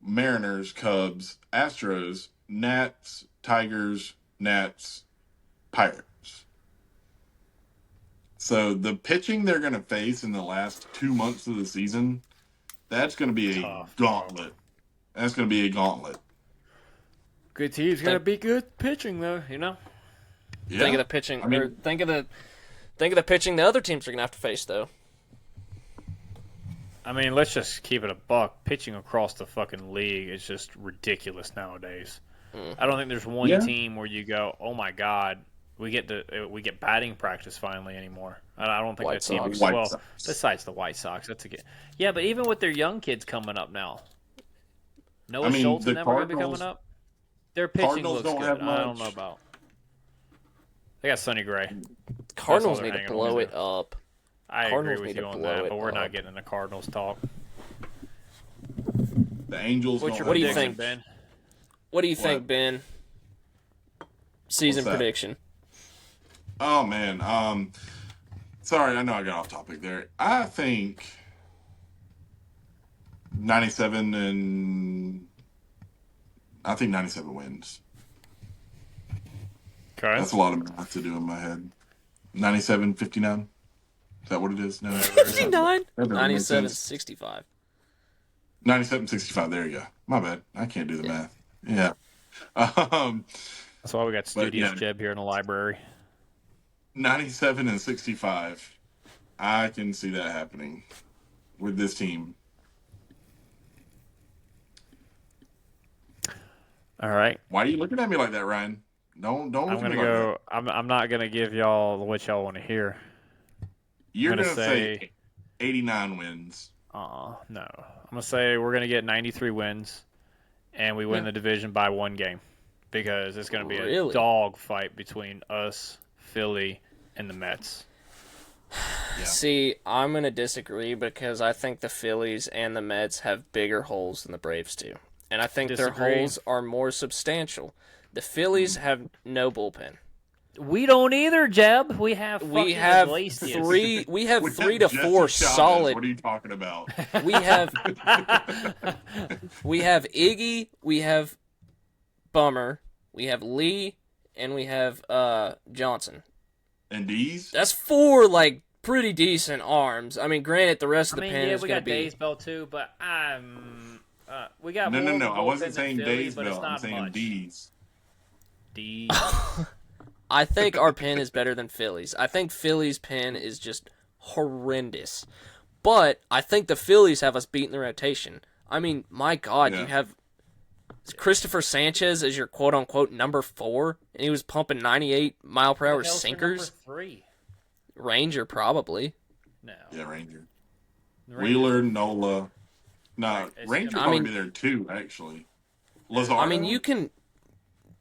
Speaker 2: Mariners, Cubs, Astros, Nats, Tigers, Nats, Pirates. So the pitching they're going to face in the last 2 months of the season, that's going to be a
Speaker 3: Tough,
Speaker 2: gauntlet. That's going to be a gauntlet.
Speaker 3: Good team's gonna be good pitching though, you know.
Speaker 2: Yeah.
Speaker 1: Think of the pitching,
Speaker 2: I mean-
Speaker 1: or think of the pitching the other teams are gonna have to face though.
Speaker 3: I mean, let's just keep it a buck. Pitching across the fucking league is just ridiculous nowadays. I don't think there's one
Speaker 2: Yeah.
Speaker 3: team where you go, "Oh my god, we get batting practice finally" anymore. I don't think
Speaker 1: White
Speaker 3: that team.
Speaker 1: Sox.
Speaker 2: White
Speaker 3: Well,
Speaker 2: Sox.
Speaker 3: besides the White Sox, that's a good. Yeah, but even with their young kids coming up now, Noah
Speaker 2: I mean,
Speaker 3: Schultz
Speaker 2: the
Speaker 3: and them are gonna be
Speaker 2: Cardinals-
Speaker 3: coming up. Their pitching
Speaker 2: Cardinals
Speaker 3: looks
Speaker 2: don't
Speaker 3: good.
Speaker 2: have
Speaker 3: I don't know
Speaker 2: much.
Speaker 3: about. They got Sonny Gray.
Speaker 1: Cardinals
Speaker 3: they're
Speaker 1: need to
Speaker 3: hanging on
Speaker 1: blow
Speaker 3: to.
Speaker 1: it up.
Speaker 3: I
Speaker 1: Cardinals
Speaker 3: agree
Speaker 1: need
Speaker 3: with you
Speaker 1: to
Speaker 3: on
Speaker 1: blow
Speaker 3: that,
Speaker 1: it
Speaker 3: but we're not
Speaker 1: up.
Speaker 3: getting into Cardinals talk.
Speaker 2: The Angels.
Speaker 3: What's
Speaker 2: don't
Speaker 3: your
Speaker 1: What do you
Speaker 2: have
Speaker 3: prediction,
Speaker 1: think?
Speaker 3: Ben?
Speaker 1: What do you think,
Speaker 2: What?
Speaker 1: Ben? Season
Speaker 2: What's that?
Speaker 1: prediction.
Speaker 2: Oh man. Sorry, I know I got off topic there. I think 97 and I think 97 wins.
Speaker 3: Okay.
Speaker 2: That's a lot of math to do in my head. 97, 59. Is that what it is? No.
Speaker 1: 59?
Speaker 2: That doesn't make
Speaker 1: 97,
Speaker 2: sense.
Speaker 1: 65.
Speaker 2: 97, 65. There you go. My bad. I can't do the math. Yeah.
Speaker 3: That's why we got Studious
Speaker 2: yeah.
Speaker 3: Jeb here in the library.
Speaker 2: 97 and 65. I can see that happening with this team.
Speaker 3: All right.
Speaker 2: Why are you looking at me like that, Ryan? Don't
Speaker 3: I'm
Speaker 2: look at
Speaker 3: gonna
Speaker 2: me like
Speaker 3: go.
Speaker 2: that.
Speaker 3: I'm not gonna give y'all what y'all want to hear.
Speaker 2: You're
Speaker 3: I'm
Speaker 2: gonna
Speaker 3: gonna
Speaker 2: say 89 wins.
Speaker 3: No. I'm gonna say we're gonna get 93 wins, and we win
Speaker 2: Yeah.
Speaker 3: the division by 1 game, because it's gonna be a
Speaker 1: Really?
Speaker 3: dog fight between us, Philly, and the Mets.
Speaker 2: Yeah.
Speaker 1: See, I'm going to disagree because I think the Phillies and the Mets have bigger holes than the Braves do. And I think their
Speaker 3: Disagree.
Speaker 1: holes are more substantial. The Phillies have no bullpen.
Speaker 3: We don't either, Jeb. We have
Speaker 1: We have three. We have
Speaker 2: With
Speaker 1: 3
Speaker 2: that
Speaker 1: to
Speaker 2: Jesse
Speaker 1: 4
Speaker 2: Chavez,
Speaker 1: solid.
Speaker 2: What are you talking about?
Speaker 1: We have we have Iggy, we have Bummer, we have Lee, and we have Johnson.
Speaker 2: And these?
Speaker 1: That's 4 like pretty decent arms. I mean, granted, the rest of the pen
Speaker 3: yeah,
Speaker 1: is
Speaker 3: we
Speaker 1: going
Speaker 3: got
Speaker 1: to be.
Speaker 3: Daysbell too, but we got
Speaker 2: No.
Speaker 3: more of a
Speaker 2: I wasn't
Speaker 3: bullpen than
Speaker 2: saying
Speaker 3: Philly,
Speaker 2: days,
Speaker 3: but it's
Speaker 2: Bill. I'm
Speaker 3: not
Speaker 2: saying
Speaker 3: much.
Speaker 2: D's.
Speaker 3: D.
Speaker 1: I think our pen is better than Phillies. I think Phillies' pen is just horrendous. But I think the Phillies have us beating the rotation. I mean, my God,
Speaker 2: Yeah.
Speaker 1: you have Christopher Sanchez as your quote-unquote number 4, and he was pumping 98-mile-per-hour
Speaker 3: What the hell's for
Speaker 1: sinkers.
Speaker 3: number 3?
Speaker 1: Ranger, probably.
Speaker 3: No.
Speaker 2: Yeah, Ranger.
Speaker 3: The
Speaker 2: Wheeler,
Speaker 3: Rangers-
Speaker 2: Nola. Nah,
Speaker 3: It's
Speaker 2: Ranger
Speaker 3: gonna-
Speaker 2: probably
Speaker 1: I mean-
Speaker 2: be there too, actually. Lazaro?
Speaker 1: I mean, you can...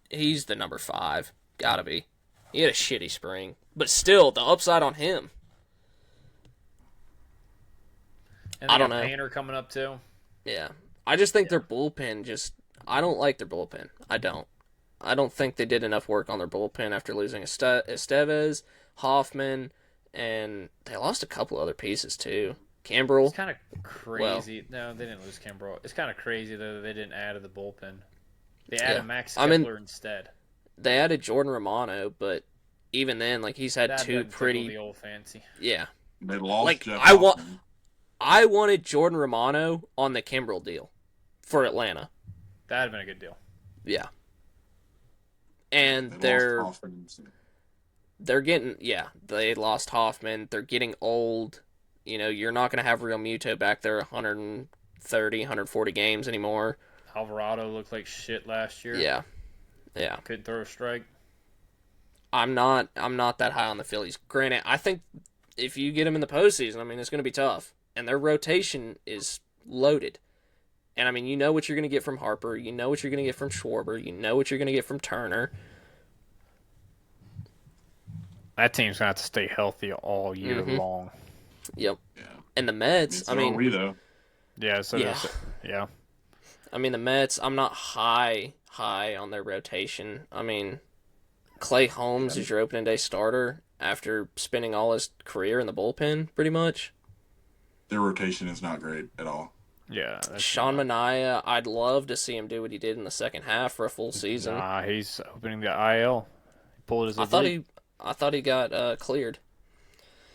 Speaker 1: He's the number 5. Gotta be. He had a shitty spring. But still, the upside on him.
Speaker 3: And
Speaker 1: I
Speaker 3: they
Speaker 1: don't
Speaker 3: got
Speaker 1: know.
Speaker 3: Painter coming up too.
Speaker 1: Yeah. I just think their bullpen just... I don't like their bullpen. I don't. I don't think they did enough work on their bullpen after losing Estevez, Hoffman, and they lost a couple other pieces too. Kimbrel.
Speaker 3: It's kind of crazy. No, they didn't lose Kimbrel. It's kind of crazy though that they didn't add to the bullpen. They added Max Kepler instead.
Speaker 1: They added Jordan Romano, but even then, like, he's had
Speaker 3: That
Speaker 1: two
Speaker 3: doesn't tickle
Speaker 1: pretty...
Speaker 3: the old fancy.
Speaker 1: Yeah.
Speaker 2: They lost
Speaker 1: Like,
Speaker 2: Jeff
Speaker 1: I
Speaker 2: Hoffman.
Speaker 1: wanted Jordan Romano on the Kimbrel deal for Atlanta.
Speaker 3: That'd have been a good deal.
Speaker 1: Yeah. And
Speaker 2: They lost Hoffman.
Speaker 1: they're getting, they lost Hoffman. They're getting old. You know, you're not going to have Real Muto back there 130, 140 games anymore.
Speaker 3: Alvarado looked like shit last year.
Speaker 1: Yeah. Yeah.
Speaker 3: Couldn't throw a strike.
Speaker 1: I'm not that high on the Phillies. Granted, I think if you get them in the postseason, I mean, it's going to be tough. And their rotation is loaded. And, I mean, you know what you're going to get from Harper. You know what you're going to get from Schwarber. You know what you're going to get from Turner.
Speaker 3: That team's gonna have to stay healthy all year long.
Speaker 1: Yep.
Speaker 2: Yeah.
Speaker 1: And the Mets,
Speaker 2: So are we, though.
Speaker 3: Yeah. So
Speaker 1: Yeah.
Speaker 3: yeah.
Speaker 1: I mean, the Mets, I'm not high on their rotation. I mean, Clay Holmes is your opening day starter after spending all his career in the bullpen, pretty much.
Speaker 2: Their rotation is not great at all.
Speaker 3: Yeah.
Speaker 1: Sean Manaea, I'd love to see him do what he did in the second half for a full season.
Speaker 3: Nah, he's opening the IL. He pulled his.
Speaker 1: I thought he got cleared.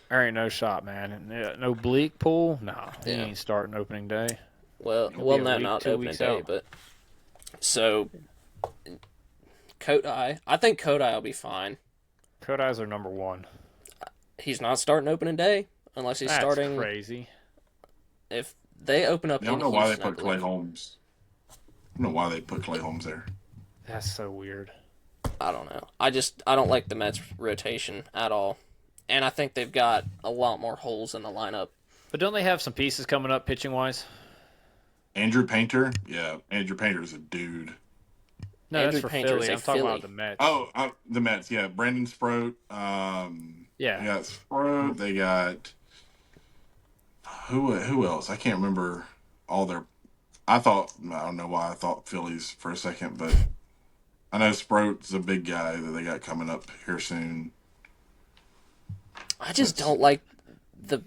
Speaker 3: There ain't no shot, man. No Bleak pull. Nah, he
Speaker 1: Yeah.
Speaker 3: ain't starting opening day.
Speaker 1: Well,
Speaker 3: He'll be a week,
Speaker 1: not
Speaker 3: 2
Speaker 1: opening
Speaker 3: weeks
Speaker 1: day,
Speaker 3: out.
Speaker 1: but so Kodai, I think Kodai will be fine.
Speaker 3: Kodai's our number 1.
Speaker 1: He's not starting opening day unless he's
Speaker 3: That's
Speaker 1: starting.
Speaker 3: crazy.
Speaker 1: If they open up,
Speaker 2: I don't
Speaker 1: in
Speaker 2: know why they
Speaker 1: Houston, I
Speaker 2: put Clay
Speaker 1: believe.
Speaker 2: Holmes. I don't know why they put Clay Holmes there.
Speaker 3: That's so weird.
Speaker 1: I don't know. I don't like the Mets rotation at all, and I think they've got a lot more holes in the lineup.
Speaker 3: But don't they have some pieces coming up pitching wise?
Speaker 2: Andrew Painter? Yeah, Andrew Painter is a dude.
Speaker 3: No,
Speaker 1: Andrew
Speaker 3: that's for
Speaker 1: Painter is
Speaker 3: Philly.
Speaker 1: a
Speaker 3: I'm talking
Speaker 1: Philly.
Speaker 3: about the Mets.
Speaker 2: Oh, the Mets, yeah. Brandon Sproat.
Speaker 3: Yeah.
Speaker 2: They got Sproat. They got... Who else? I can't remember all their... I don't know why I thought Phillies for a second, but I know Sproat's a big guy that they got coming up here soon.
Speaker 1: I just don't like the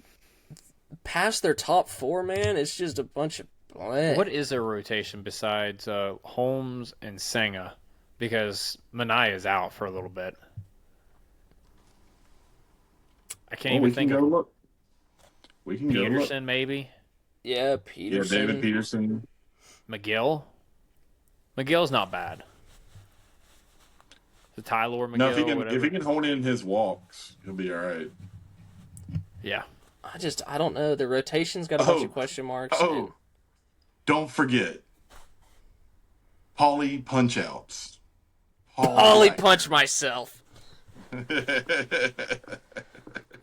Speaker 1: past their top 4, man. It's just a bunch of bleh.
Speaker 3: What is their rotation besides Holmes and Senga? Because Manaea is out for a little bit. I can't even think of
Speaker 2: Look. We can go look.
Speaker 3: Peterson, maybe.
Speaker 1: Yeah,
Speaker 2: Yeah,
Speaker 1: Peterson.
Speaker 2: David Peterson.
Speaker 3: McGill. McGill's not bad. The Tyler McGill,
Speaker 2: No, if
Speaker 3: whatever.
Speaker 2: he can hone in his walks, he'll be all right.
Speaker 3: Yeah.
Speaker 1: I don't know. The rotation's got a bunch
Speaker 2: Oh.
Speaker 1: of question marks.
Speaker 2: Oh, don't forget, Paulie Punch-Outs.
Speaker 1: Ollie punch myself.
Speaker 3: That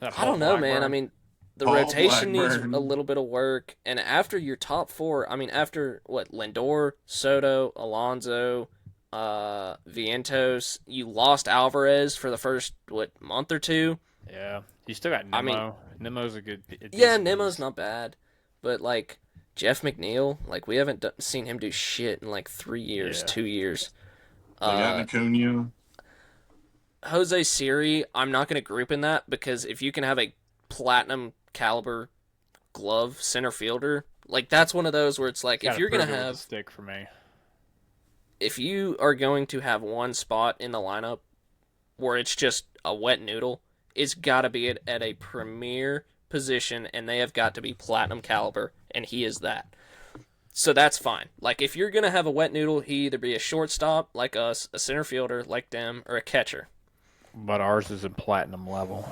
Speaker 1: I don't know, man.
Speaker 3: Blackburn.
Speaker 1: I mean, the
Speaker 2: Paul
Speaker 1: rotation needs
Speaker 2: Blackburn.
Speaker 1: a little bit of work. And after your top 4, I mean, after what, Lindor, Soto, Alonso, Vientos, you lost Alvarez for the first, month or 2?
Speaker 3: Yeah. You still got Nemo.
Speaker 1: I mean-
Speaker 3: Nemo's a good...
Speaker 1: Yeah, Nemo's not bad. But, like, Jeff McNeil, like, we haven't seen him do shit in, like, 3 years,
Speaker 3: Yeah.
Speaker 1: 2 years.
Speaker 2: They got Acuna.
Speaker 1: Jose Siri, I'm not going to group in that because if you can have a platinum caliber glove center fielder, like that's one of those where it's like if you're going to have
Speaker 3: stick for me.
Speaker 1: if you are going to have one spot in the lineup where it's just a wet noodle, it's got to be at a premier position and they have got to be platinum caliber and he is that. So that's fine. Like if you're going to have a wet noodle, he either be a shortstop like us, a center fielder like them, or a catcher.
Speaker 3: But ours is a platinum level.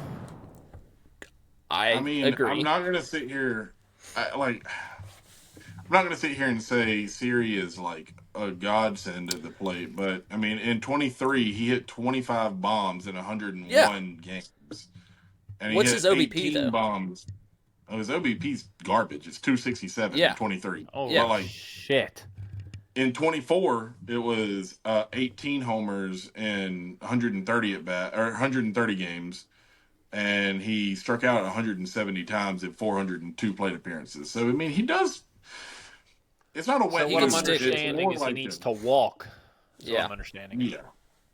Speaker 1: I
Speaker 2: I mean,
Speaker 1: agree.
Speaker 2: I'm not going to sit here I'm not going to sit here and say Siri is like a godsend at the plate, but I mean, in 23, he hit 25 bombs in
Speaker 1: Yeah.
Speaker 2: 101 games, and he
Speaker 1: What's
Speaker 2: hit
Speaker 1: his OBP
Speaker 2: 18
Speaker 1: though?
Speaker 2: bombs. Oh, his OBP's garbage. It's 267 in
Speaker 1: Yeah.
Speaker 2: 23.
Speaker 3: Holy
Speaker 2: But
Speaker 1: Yeah.
Speaker 2: like
Speaker 3: shit.
Speaker 2: in 24, it was 18 homers and 130 at bat or 130 games, and he struck out 170 times in 402 plate appearances. So I mean, he does. It's not a
Speaker 3: So
Speaker 2: wet
Speaker 3: what
Speaker 1: can
Speaker 3: I'm
Speaker 2: mover.
Speaker 1: stick it.
Speaker 2: It's
Speaker 3: understanding
Speaker 2: more
Speaker 3: is he
Speaker 2: like
Speaker 3: needs
Speaker 2: a
Speaker 3: to walk. Is what
Speaker 1: Yeah.
Speaker 3: I'm understanding.
Speaker 2: yeah,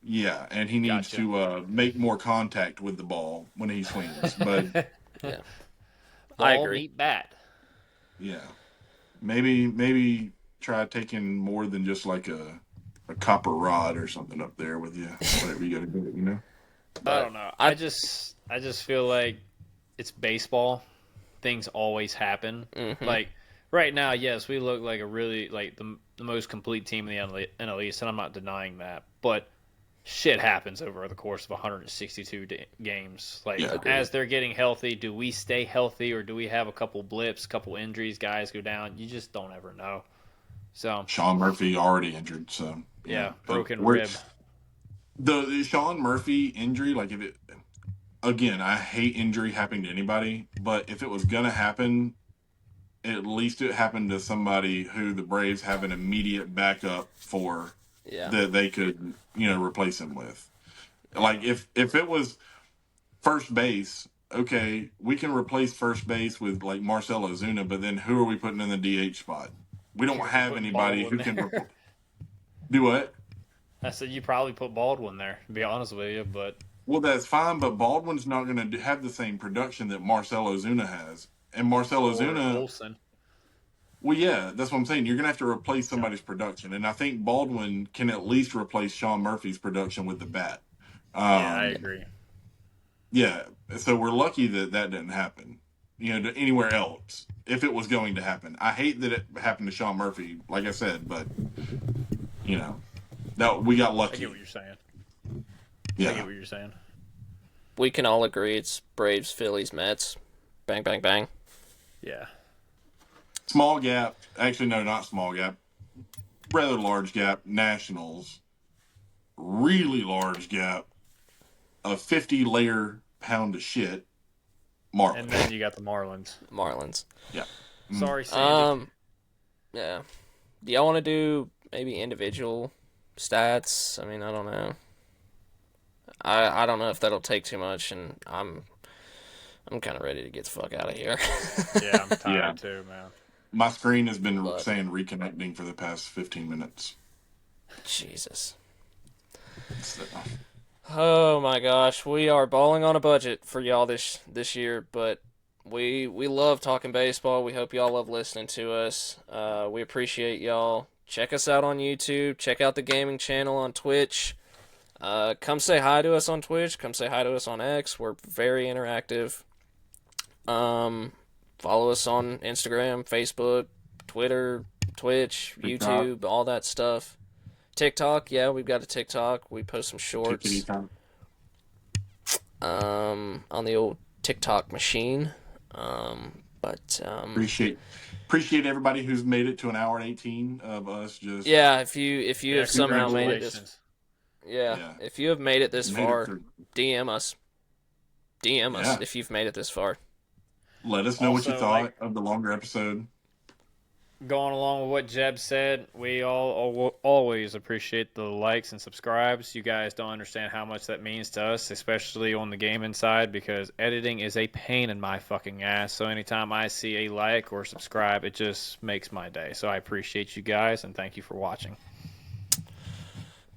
Speaker 2: yeah, and he needs
Speaker 3: Gotcha.
Speaker 2: to make more contact with the ball when he swings. But
Speaker 1: Yeah. I
Speaker 3: Ball
Speaker 1: agree.
Speaker 3: meet bat.
Speaker 2: yeah, maybe try taking more than just like a copper rod or something up there with you. Whatever you got to do, you know.
Speaker 3: I
Speaker 1: But
Speaker 3: don't know.
Speaker 1: I
Speaker 3: I just feel like it's baseball. Things always happen.
Speaker 1: mhm.
Speaker 3: Like right now, yes, we look like a really like the most complete team in the NL East, and I'm not denying that. But shit happens over the course of 162 games. Like
Speaker 2: Yeah,
Speaker 1: Agreed.
Speaker 3: as they're getting healthy, do we stay healthy or do we have a couple blips, couple injuries, guys go down? You just don't ever know. So
Speaker 2: Sean Murphy already injured, so
Speaker 3: yeah,
Speaker 2: yeah.
Speaker 3: broken rib.
Speaker 2: The Sean Murphy injury, like if it again, I hate injury happening to anybody, but if it was gonna happen, at least it happened to somebody who the Braves have an immediate backup for
Speaker 1: Yeah.
Speaker 2: that they could, replace him with. Like if it was first base, okay, we can replace first base with like Marcell Ozuna, but then who are we putting in the DH spot? We don't
Speaker 3: You're
Speaker 2: have
Speaker 3: putting
Speaker 2: anybody who
Speaker 3: Baldwin
Speaker 2: can
Speaker 3: there.
Speaker 2: do what?
Speaker 3: I said you probably put Baldwin there, to be honest with you, but
Speaker 2: Well, that's fine, but Baldwin's not going to have the same production that Marcell Ozuna has. And Marcell
Speaker 3: or
Speaker 2: Ozuna,
Speaker 3: Olsen.
Speaker 2: well, yeah, that's what I'm saying. You're going to have to replace
Speaker 3: Yeah.
Speaker 2: somebody's production. And I think Baldwin can at least replace Sean Murphy's production with the bat.
Speaker 3: Yeah, I
Speaker 2: Um,
Speaker 3: agree.
Speaker 2: yeah, so we're lucky that that didn't happen, to anywhere else if it was going to happen. I hate that it happened to Sean Murphy, like I said, but, no, we got
Speaker 3: I
Speaker 2: lucky.
Speaker 3: get what you're saying. I
Speaker 2: Yeah.
Speaker 3: get what you're saying.
Speaker 1: We can all agree it's Braves, Phillies, Mets. Bang, bang, bang.
Speaker 3: Yeah.
Speaker 2: Small gap. Actually, no, not small gap. Rather large gap. Nationals. Really large gap. A 50 layer pound of shit. Marlins.
Speaker 3: And then you got the Marlins.
Speaker 1: Marlins.
Speaker 2: Yeah.
Speaker 3: Sorry, Sandy.
Speaker 1: Yeah. Do y'all want to do maybe individual stats? I mean, I don't know. I don't know if that'll take too much, and I'm kind of ready to get the fuck out of here.
Speaker 3: Yeah, I'm tired
Speaker 2: Yeah.
Speaker 3: too, man.
Speaker 2: My screen has been
Speaker 1: But-
Speaker 2: saying reconnecting for the past 15 minutes.
Speaker 1: Jesus.
Speaker 2: So,
Speaker 1: Oh my gosh, we are balling on a budget for y'all this year, but we love talking baseball. We hope y'all love listening to us. We appreciate y'all. Check us out on YouTube. Check out the gaming channel on Twitch. Come say hi to us on Twitch. Come say hi to us on X. We're very interactive. Follow us on Instagram, Facebook, Twitter, Twitch,
Speaker 2: TikTok.
Speaker 1: YouTube, all that stuff. TikTok, yeah, we've got a TikTok. We post some shorts
Speaker 2: anytime.
Speaker 1: on the old TikTok machine.
Speaker 2: Appreciate everybody who's made it to an hour and 18 of us just
Speaker 1: yeah, if you have somehow made it this
Speaker 3: Congratulations.
Speaker 1: yeah, if you have made it this
Speaker 2: made it
Speaker 1: far,
Speaker 2: through.
Speaker 1: DM us. DM us
Speaker 2: Yeah.
Speaker 1: if you've made it this far.
Speaker 2: Let us know what you
Speaker 3: Also,
Speaker 2: thought
Speaker 3: like-
Speaker 2: of the longer episode.
Speaker 3: Going along with what Jeb said, we all always appreciate the likes and subscribes. You guys don't understand how much that means to us, especially on the gaming side, because editing is a pain in my fucking ass. So anytime I see a like or subscribe, it just makes my day. So I appreciate you guys and thank you for watching.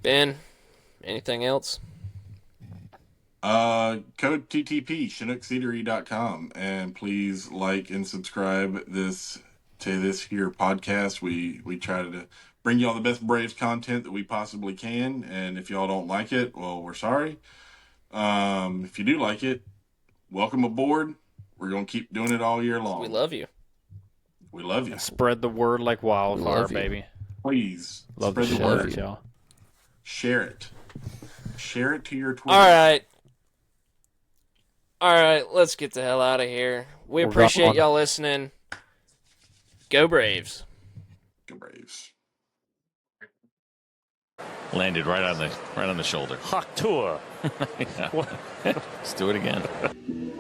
Speaker 1: Ben, anything else?
Speaker 2: Code TTP, ChinookCeatery.com, and please like and subscribe to this here podcast. We try to bring y'all the best Braves content that we possibly can, and if y'all don't like it, well, we're sorry. If you do like it, welcome aboard. We're gonna keep doing it all year long.
Speaker 1: We love you.
Speaker 2: We love you.
Speaker 3: Spread the word like wildfire,
Speaker 1: Love you.
Speaker 3: baby.
Speaker 2: Please
Speaker 3: Love
Speaker 2: spread
Speaker 3: the
Speaker 2: the
Speaker 3: shit
Speaker 2: word.
Speaker 3: out of y'all.
Speaker 2: Share it. Share it to your Twitter.
Speaker 1: All right, let's get the hell out of here. We
Speaker 3: We're
Speaker 1: appreciate
Speaker 3: gone.
Speaker 1: y'all listening. Go Braves.
Speaker 2: Go Braves.
Speaker 4: Landed right on the shoulder.
Speaker 5: Hawk Tour.
Speaker 4: Yeah. Let's do it again.